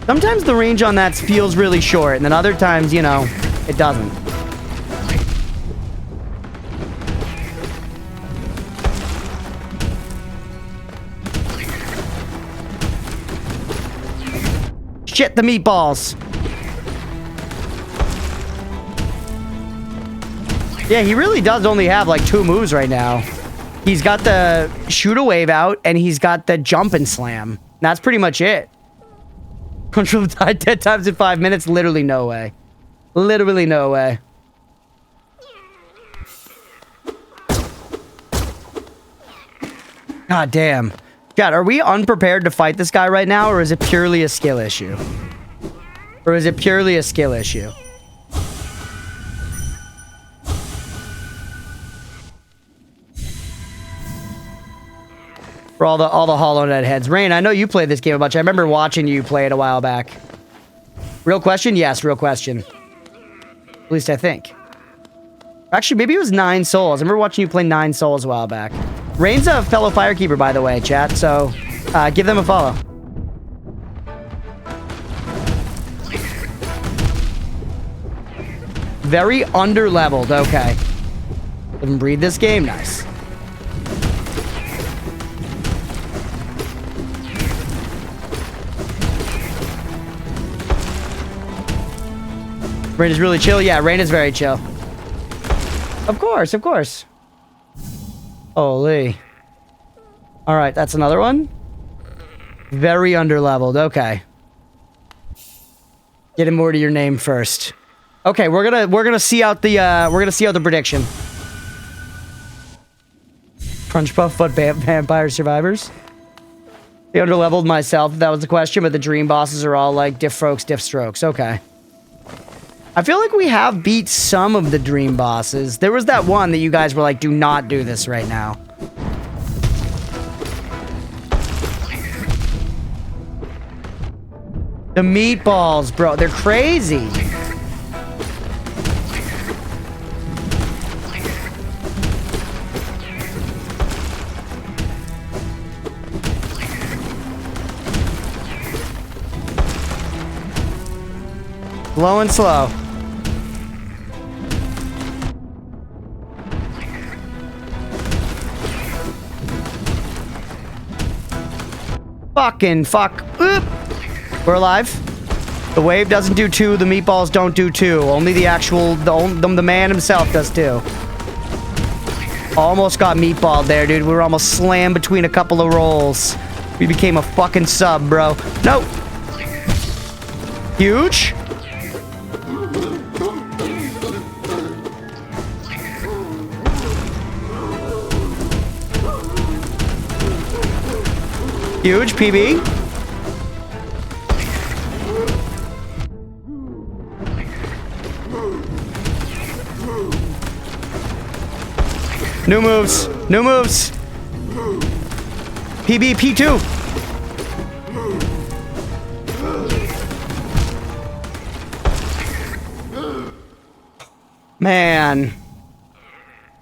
Sometimes the range on that feels really short, and then other times, you know, it doesn't. Shit, the meatballs. Yeah, he really does only have like 2 moves right now. He's got the shoot a wave out, and he's got the jump and slam. That's pretty much it. Control died 10 times in 5 minutes. Literally no way. Literally no way. God damn. God, are we unprepared to fight this guy right now, or is it purely a skill issue? Or is it purely a skill issue? For all the Hollow Knight heads. Rain, I know you played this game a bunch. I remember watching you play it a while back. Real question? Yes, real question. At least I think. Actually, maybe it was 9 Souls. I remember watching you play 9 Souls a while back. Rain's a fellow Firekeeper, by the way, chat, so give them a follow. Very under-leveled, okay. Let him breathe this game, nice. Rain is really chill. Yeah, Rain is very chill. Of course, of course. Holy. Alright, that's another one. Very underleveled. Okay. Get him more to your name first. Okay, we're gonna see out the prediction. Crunchpuff, but vampire survivors. They underleveled myself, if that was the question, but the dream bosses are all like diff strokes. Okay. I feel like we have beat some of the dream bosses. There was that one that you guys were like, do not do this right now. The meatballs, bro. They're crazy. Low and slow. Fucking fuck. Oop. We're alive. The wave doesn't do 2. The meatballs don't do 2. Only the actual, the man himself does 2. Almost got meatballed there, dude. We were almost slammed between a couple of rolls. We became a fucking sub, bro. No. Huge. Huge, PB. New moves. New moves. PB, P2. Man.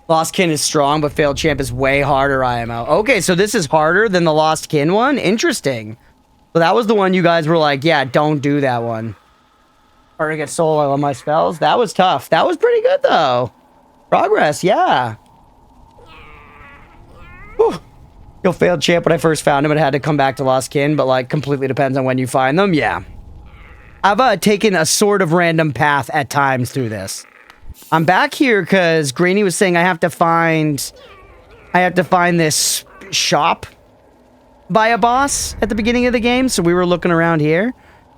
Lost Kin is strong, but Failed Champ is way harder, IMO. Okay, so this is harder than the Lost Kin one? Interesting. So that was the one you guys were like, yeah, don't do that one. Hard to get solo on my spells. That was tough. That was pretty good, though. Progress, yeah. Whew. Yo, Failed Champ when I first found him, it had to come back to Lost Kin, but, like, completely depends on when you find them. Yeah. I've taken a sort of random path at times through this. I'm back here because Greeny was saying I have to find this shop by a boss at the beginning of the game, so we were looking around here.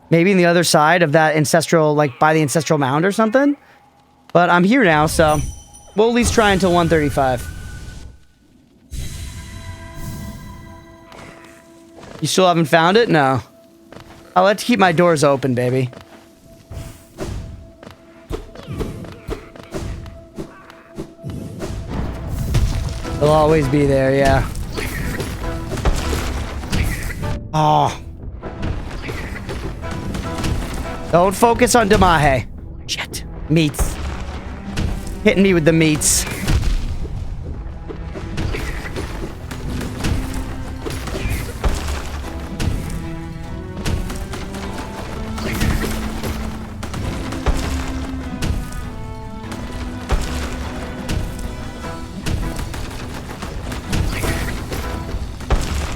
Maybe in the other side of that ancestral, like by the ancestral mound or something. But I'm here now, so we'll at least try until 135. You still haven't found it? No. I like to keep my doors open, baby. They'll always be there, yeah. Oh. Don't focus on Damahe. Shit. Meats. Hitting me with the meats.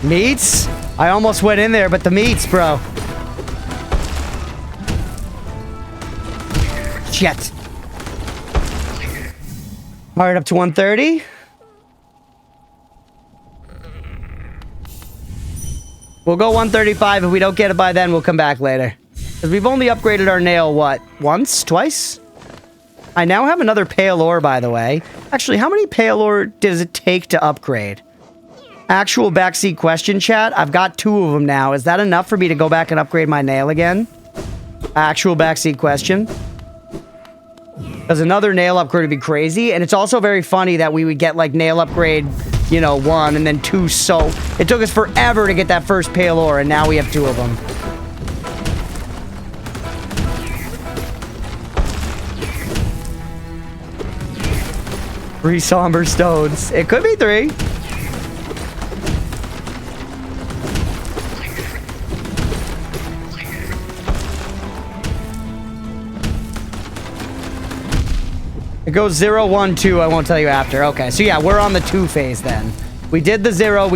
Meats? I almost went in there, but the meats, bro. Shit. Alright, up to 130. We'll go 135. If we don't get it by then, we'll come back later. Because we've only upgraded our nail, what? Once? Twice? I now have another pale ore, by the way. Actually, how many pale ore does it take to upgrade? Actual backseat question, chat. I've got 2 of them now. Is that enough for me to go back and upgrade my nail again? Actual backseat question. Because another nail upgrade would be crazy. And it's also very funny that we would get, like, nail upgrade, you know, 1 and then 2. So it took us forever to get that first pale ore, and now we have 2 of them. Three somber stones. It could be 3. It goes 0, 1, 2. I won't tell you after. Okay, so yeah, we're on the 2 phase then. We did the 0,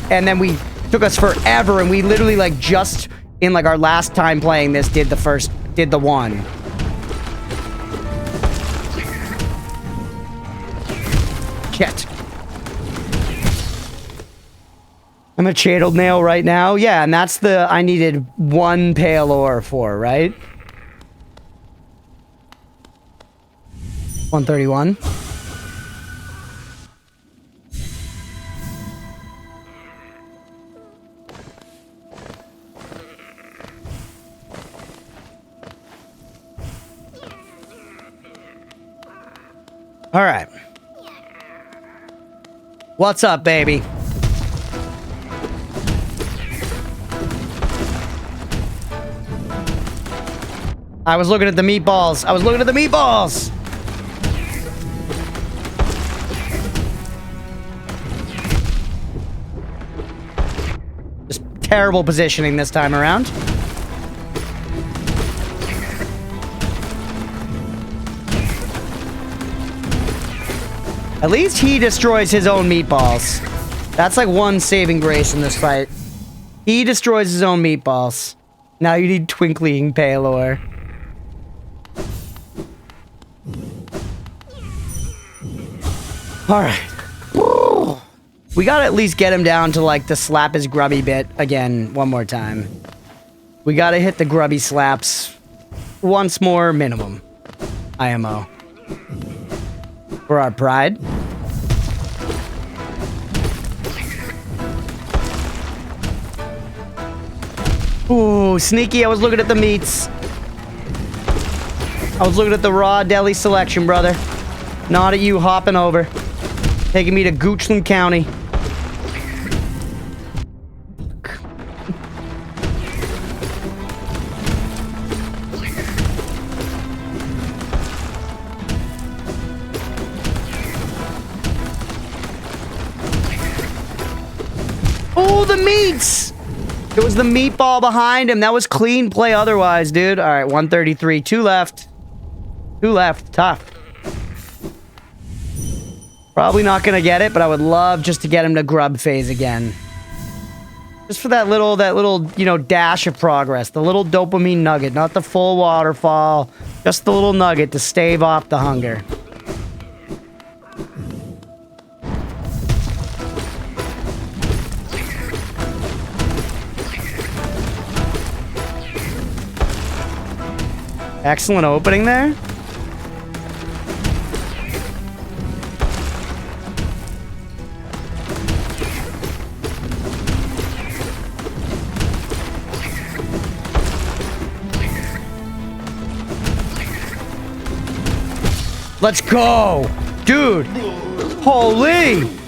and then we took us forever, and we literally like just in like our last time playing this did the 1. Shit. I'm a chadled nail right now. Yeah, and that's the I needed 1 pale ore for, right? 131. All right. What's up, baby? I was looking at the meatballs. I was looking at the meatballs. Just terrible positioning this time around. At least he destroys his own meatballs. That's like one saving grace in this fight. He destroys his own meatballs. Now you need twinkling pale ore. Alright. We gotta at least get him down to like the slap his grubby bit again one more time. We gotta hit the grubby slaps once more minimum. IMO. For our pride. Ooh, sneaky. I was looking at the meats. I was looking at the raw deli selection, brother. Not at you hopping over. Taking me to Goochland County. Oh, the meats! It was the meatball behind him. That was clean play otherwise, dude. All right, 133. 2 left. 2 left. Tough. Probably not gonna get it, but I would love just to get him to grub phase again. Just for that little, you know, dash of progress. The little dopamine nugget. Not the full waterfall. Just the little nugget to stave off the hunger. Excellent opening there. Let's go! Dude! Holy!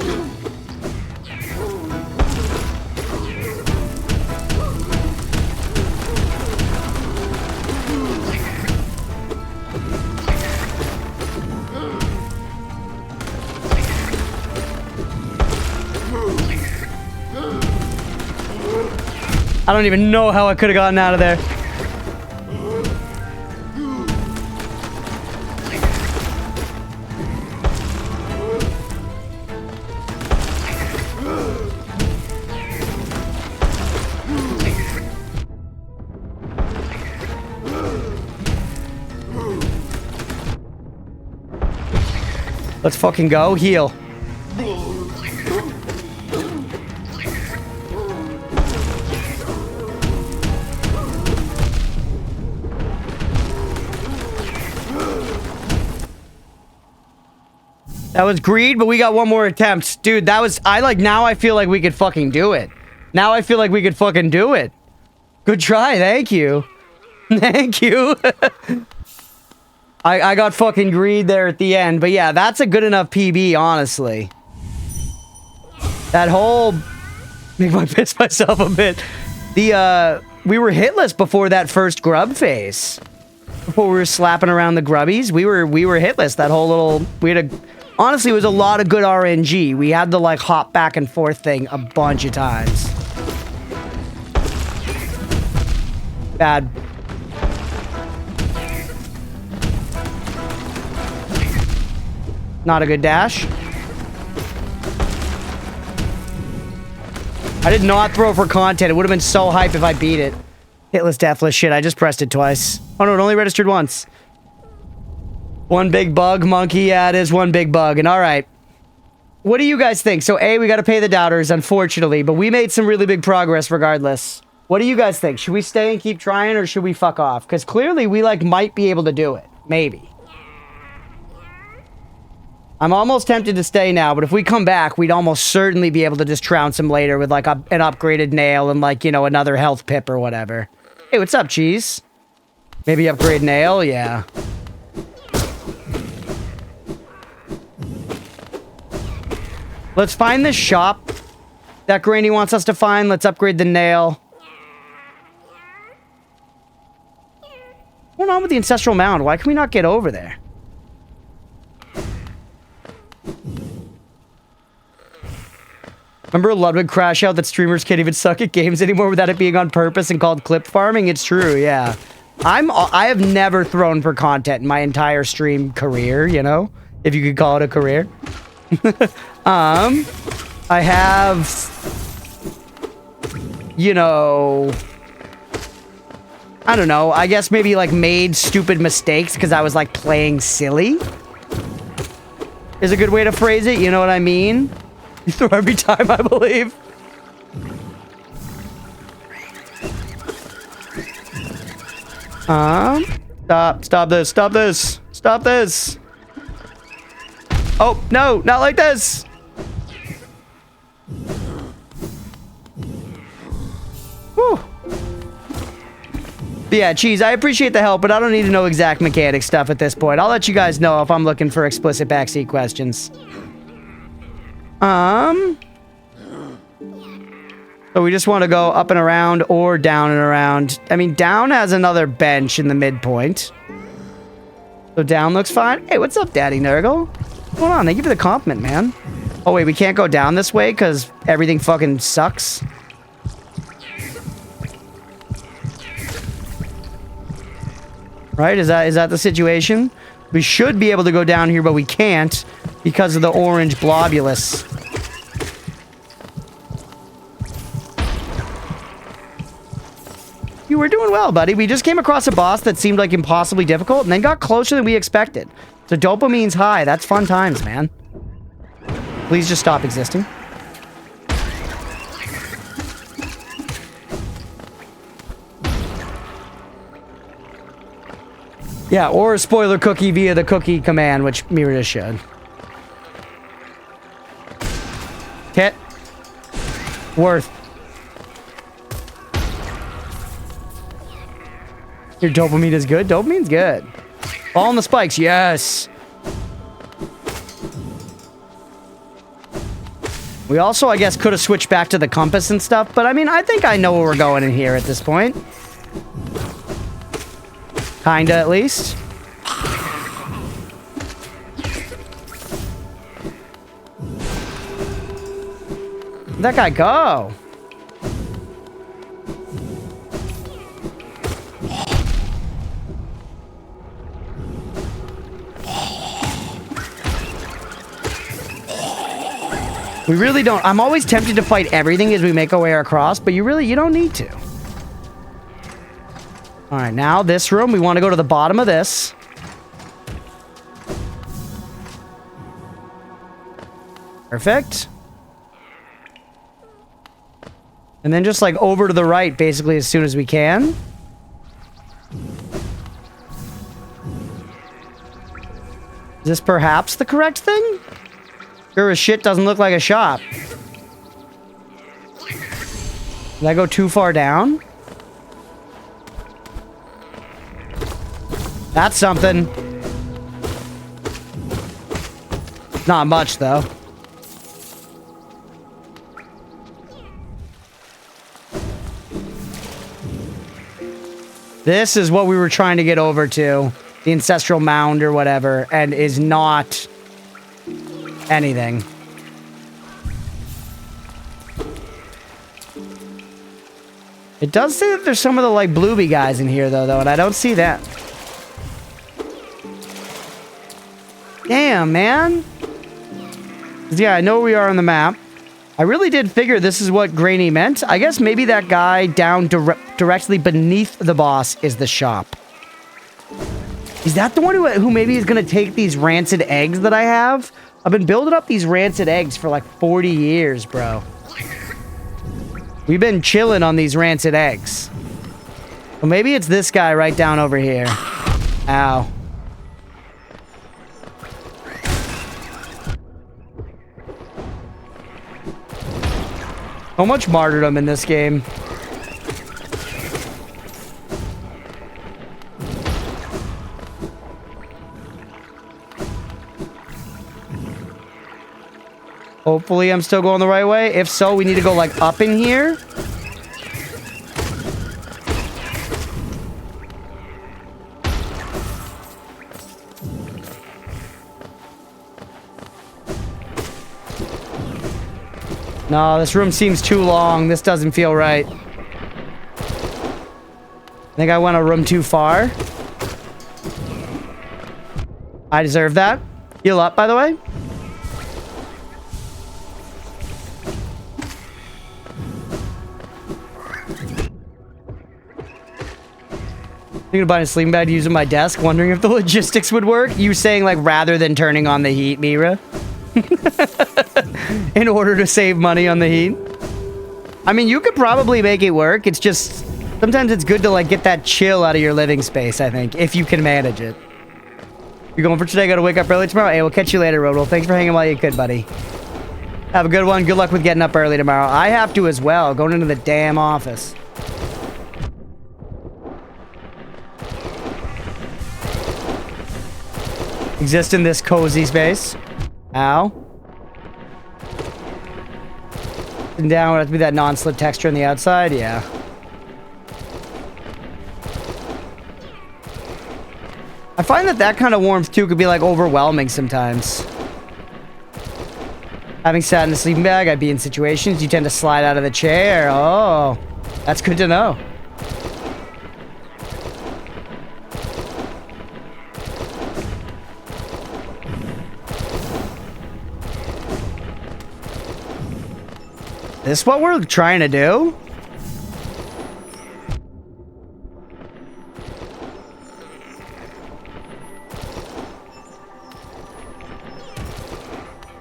I don't even know how I could have gotten out of there. Let's fucking go. Heal. That was greed, but we got one more attempt. Dude, that was... now I feel like we could fucking do it. Now I feel like we could fucking do it. Good try. Thank you. Thank you. I got fucking greed there at the end. But yeah, that's a good enough PB, honestly. That whole... Make me piss myself a bit. We were hitless before that first grub phase. Before we were slapping around the grubbies, we were hitless. That whole little... We had a... Honestly, it was a lot of good RNG. We had the, like, hop back and forth thing a bunch of times. Bad. Not a good dash. I did not throw for content. It would have been so hype if I beat it. Hitless, deathless shit. I just pressed it twice. Oh, no, it only registered once. One big bug, monkey. Yeah, it is one big bug. And all right. What do you guys think? So, A, we got to pay the doubters, unfortunately. But we made some really big progress regardless. What do you guys think? Should we stay and keep trying or should we fuck off? Because clearly we, like, might be able to do it. Maybe. I'm almost tempted to stay now, but if we come back, we'd almost certainly be able to just trounce him later with, like, an upgraded nail and, like, you know, another health pip or whatever. Hey, what's up, Cheese? Maybe upgrade nail? Yeah. Let's find this shop that Granny wants us to find. Let's upgrade the nail. What's going on with the Ancestral Mound? Why can we not get over there? Remember Ludwig crash out that streamers can't even suck at games anymore without it being on purpose and called clip farming? It's true, yeah. I have never thrown for content in my entire stream career, you know? If you could call it a career. I have, you know, I don't know, I guess maybe like made stupid mistakes because I was like playing silly is a good way to phrase it, you know what I mean? You throw every time, I believe. Stop this, stop this, stop this. Oh, no, not like this. Whew. But yeah, Cheese, I appreciate the help, but I don't need to know exact mechanic stuff at this point. I'll let you guys know if I'm looking for explicit backseat questions. So we just want to go up and around or down and around. I mean, down has another bench in the midpoint. So down looks fine. Hey, what's up, Daddy Nurgle? What's going on? Thank you for the compliment, man. Oh, wait, we can't go down this way because everything fucking sucks. Right? Is that the situation? We should be able to go down here, but we can't because of the orange globulus. You were doing well, buddy. We just came across a boss that seemed like impossibly difficult and then got closer than we expected. So dopamine's high. That's fun times, man. Please just stop existing. Yeah, or a spoiler cookie via the cookie command, which Mira just should. Hit. Worth. Your dopamine is good? Dopamine's good. All on the spikes, yes. We also, I guess, could have switched back to the compass and stuff, but I mean, I think I know where we're going in here at this point. Kinda, at least. Where'd that guy go? We really don't. I'm always tempted to fight everything as we make our way across, but you don't need to. All right, now this room, we want to go to the bottom of this. Perfect. And then just like over to the right, basically as soon as we can. Is this perhaps the correct thing? Sure as shit doesn't look like a shop. Did I go too far down? That's something. Not much, though. This is what we were trying to get over to. The ancestral mound or whatever, and is not anything. It does say that there's some of the, like, blueby guys in here, though, and I don't see that. Damn, man. Yeah, I know where we are on the map. I really did figure this is what Grainy meant. I guess maybe that guy down directly beneath the boss is the shop. Is that the one who maybe is going to take these rancid eggs that I have? I've been building up these rancid eggs for like 40 years, bro. We've been chilling on these rancid eggs. Well, maybe it's this guy right down over here. Ow. So much martyrdom in this game. Hopefully I'm still going the right way. If so, we need to go like up in here. No, this room seems too long. This doesn't feel right. I think I went a room too far. I deserve that. Heal up, by the way. Thinking of buying a sleeping bag to use on my desk, wondering if the logistics would work. You saying, like, rather than turning on the heat, Mira? In order to save money on the heat. I mean, you could probably make it work. It's just, sometimes it's good to, like, get that chill out of your living space, I think, if you can manage it. You're going for today, gotta wake up early tomorrow? Hey, we'll catch you later, Rodel. Thanks for hanging while you could, buddy. Have a good one. Good luck with getting up early tomorrow. I have to as well, going into the damn office. Exist in this cozy space. Ow. And down would have to be that non-slip texture on the outside, yeah. I find that kind of warmth too could be like overwhelming sometimes. Having sat in a sleeping bag, I'd be in situations you tend to slide out of the chair. Oh, that's good to know. This what we're trying to do?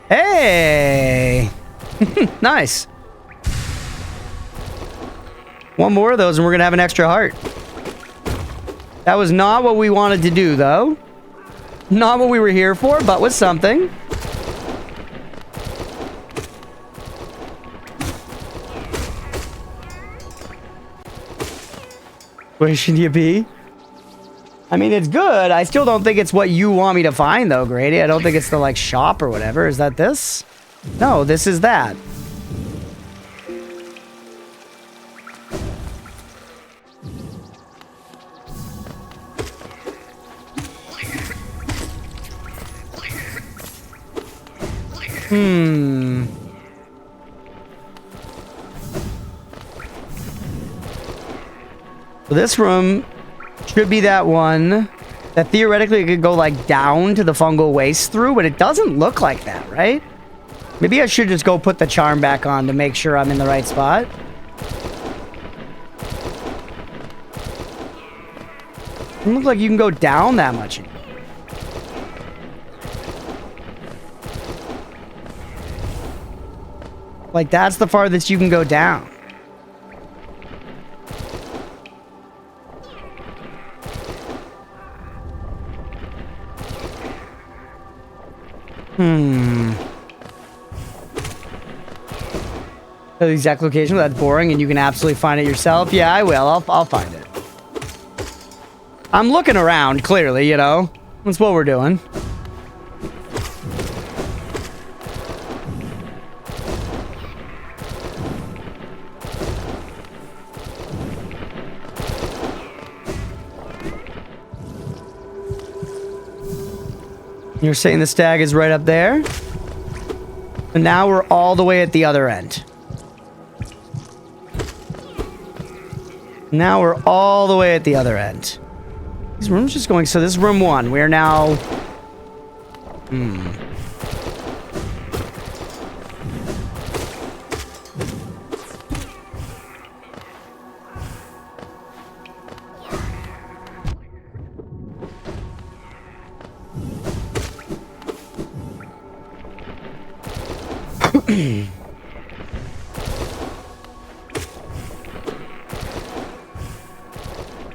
Hey! Nice. One more of those and we're gonna have an extra heart. That was not what we wanted to do, though. Not what we were here for, but was something. Where should you be? I mean, it's good. I still don't think it's what you want me to find, though, Grady. I don't think it's the, like, shop or whatever. Is that this? No, this is that. So this room should be that one that theoretically could go like down to the fungal waste through, but it doesn't look like that, right? Maybe I should just go put the charm back on to make sure I'm in the right spot. Doesn't look like you can go down that much. Like, that's the farthest you can go down. The exact location, that's boring and you can absolutely find it yourself. Yeah, I will. I'll find it. I'm looking around, clearly, you know. That's what we're doing. You're saying the stag is right up there? And now we're all the way at the other end. Now we're all the way at the other end. These rooms just going... So this is room 1. We are now...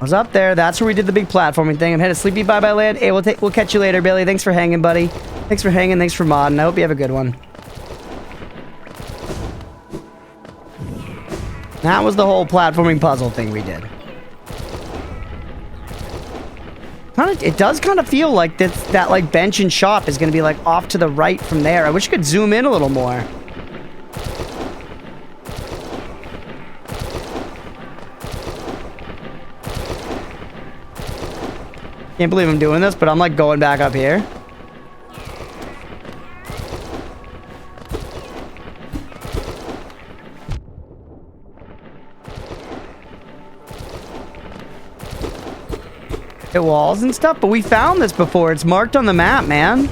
I was up there. That's where we did the big platforming thing. I'm headed sleepy. Bye-bye, land. Hey, we'll catch you later, Billy. Thanks for hanging, buddy. Thanks for hanging. Thanks for modding. I hope you have a good one. That was the whole platforming puzzle thing we did. It does kind of feel like that like bench and shop is going to be like off to the right from there. I wish you could zoom in a little more. Can't believe I'm doing this, but I'm like going back up here. Hit walls and stuff, but we found this before. It's marked on the map, man.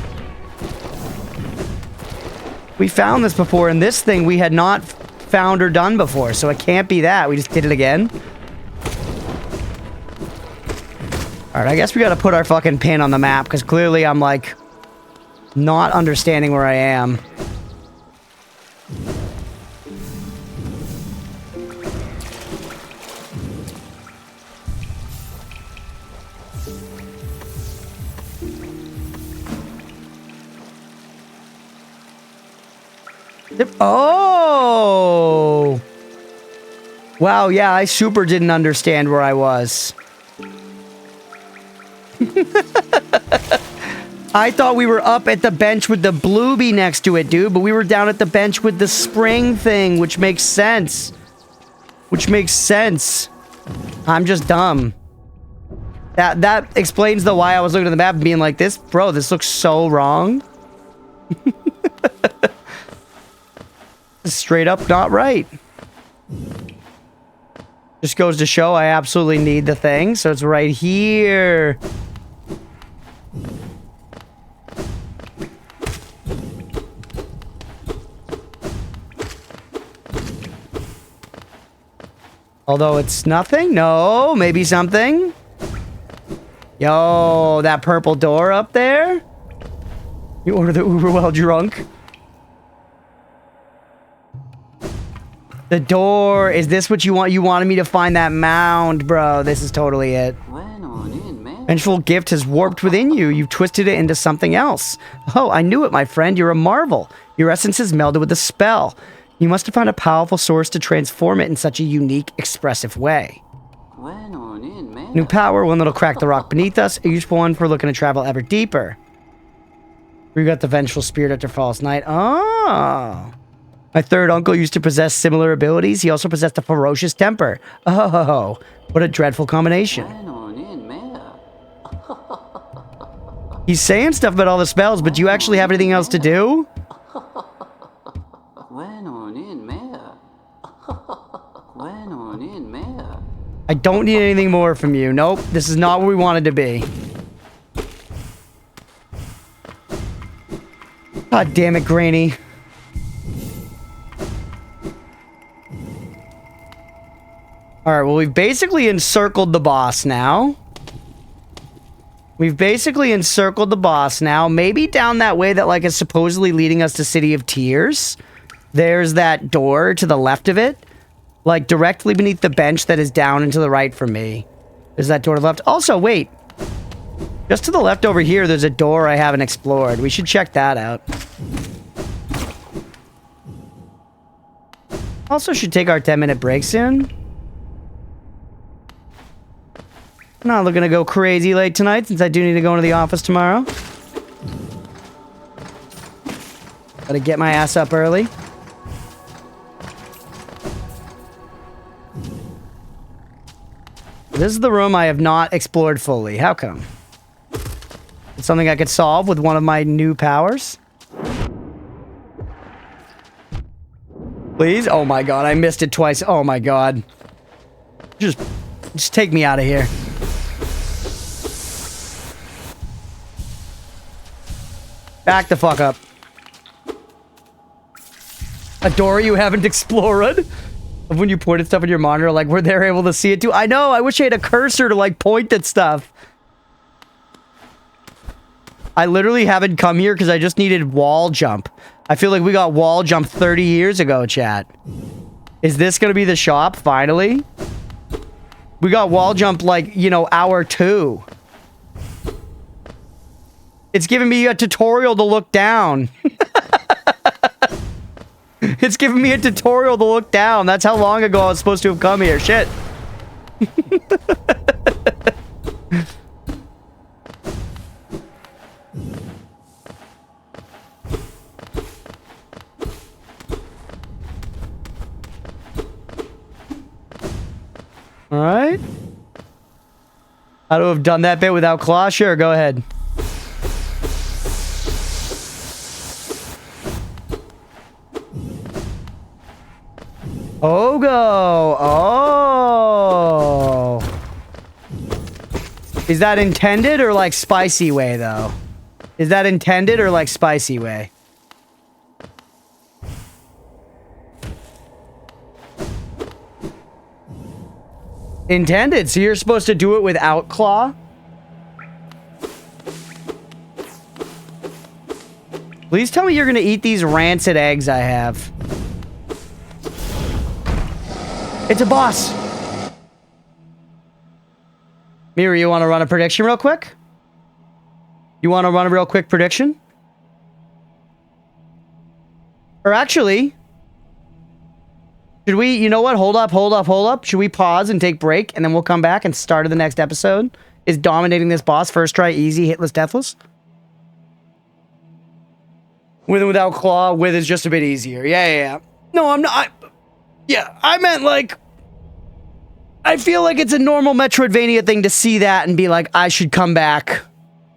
We found this before, and this thing we had not found or done before, so it can't be that. We just did it again. Alright, I guess we gotta put our fucking pin on the map, because clearly I'm, like, not understanding where I am. Oh! Wow, yeah, I super didn't understand where I was. I thought we were up at the bench with the bluebee next to it, dude, but we were down at the bench with the spring thing, which makes sense. Which makes sense. I'm just dumb. That explains the why I was looking at the map and being like, this looks so wrong. Straight up not right. Just goes to show I absolutely need the thing, so it's right here. Although it's nothing? No, maybe something? Yo, that purple door up there? You order the Uber while drunk? The door. Is this what you want? You wanted me to find that mound, bro. This is totally it. Vengeful gift has warped within you. You've twisted it into something else. Oh, I knew it, my friend. You're a marvel. Your essence is melded with the spell. You must have found a powerful source to transform it in such a unique, expressive way. New power, one that'll crack the rock beneath us. A useful one for looking to travel ever deeper. We got the vengeful spirit after false night. Oh. My third uncle used to possess similar abilities. He also possessed a ferocious temper. Oh, what a dreadful combination. He's saying stuff about all the spells, but do you actually have anything else to do? I don't need anything more from you. Nope, this is not where we wanted to be. God damn it, Granny. Alright, well, we've basically encircled the boss now. Maybe down that way that, like, is supposedly leading us to City of Tears. There's that door to the left of it. Like, directly beneath the bench that is down and to the right from me. There's that door to the left. Also, wait. Just to the left over here, there's a door I haven't explored. We should check that out. Also should take our 10-minute break soon. I'm not looking to go crazy late tonight, since I do need to go into the office tomorrow. Gotta get my ass up early. This is the room I have not explored fully. How come? It's something I could solve with one of my new powers? Please? Oh my god, I missed it twice. Oh my god. Just take me out of here. Back the fuck up. A door you haven't explored? When you pointed stuff on your monitor, like, were they able to see it too? I know, I wish I had a cursor to, like, point at stuff. I literally haven't come here because I just needed wall jump. I feel like we got wall jump 30 years ago, chat. Is this gonna be the shop, finally? We got wall jump, like, you know, hour 2. It's giving me a tutorial to look down. It's giving me a tutorial to look down. That's how long ago I was supposed to have come here. Shit. Alright. How to have done that bit without claw? Sure, go ahead. Ogo! Oh! Is that intended or like spicy way, though? Is that intended or like spicy way? Intended, so you're supposed to do it without claw? Please tell me you're gonna eat these rancid eggs I have. It's a boss! Miri, you want to run a prediction real quick? You want to run a real quick prediction? Or actually... should we... you know what? Hold up. Should we pause and take break, and then we'll come back and start the next episode? Is dominating this boss first try easy, hitless, deathless? With and without claw, with is just a bit easier. Yeah. No, I'm not... yeah, I meant, like... I feel like it's a normal Metroidvania thing to see that and be like, I should come back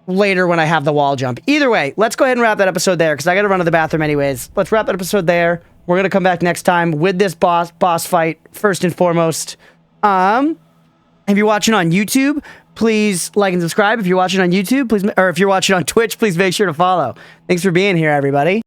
later when I have the wall jump. Either way, let's go ahead and wrap that episode there, because I gotta run to the bathroom anyways. Let's wrap that episode there. We're gonna come back next time with this boss fight, first and foremost. If you're watching on YouTube, please like and subscribe. If you're watching on YouTube, please... or if you're watching on Twitch, please make sure to follow. Thanks for being here, everybody.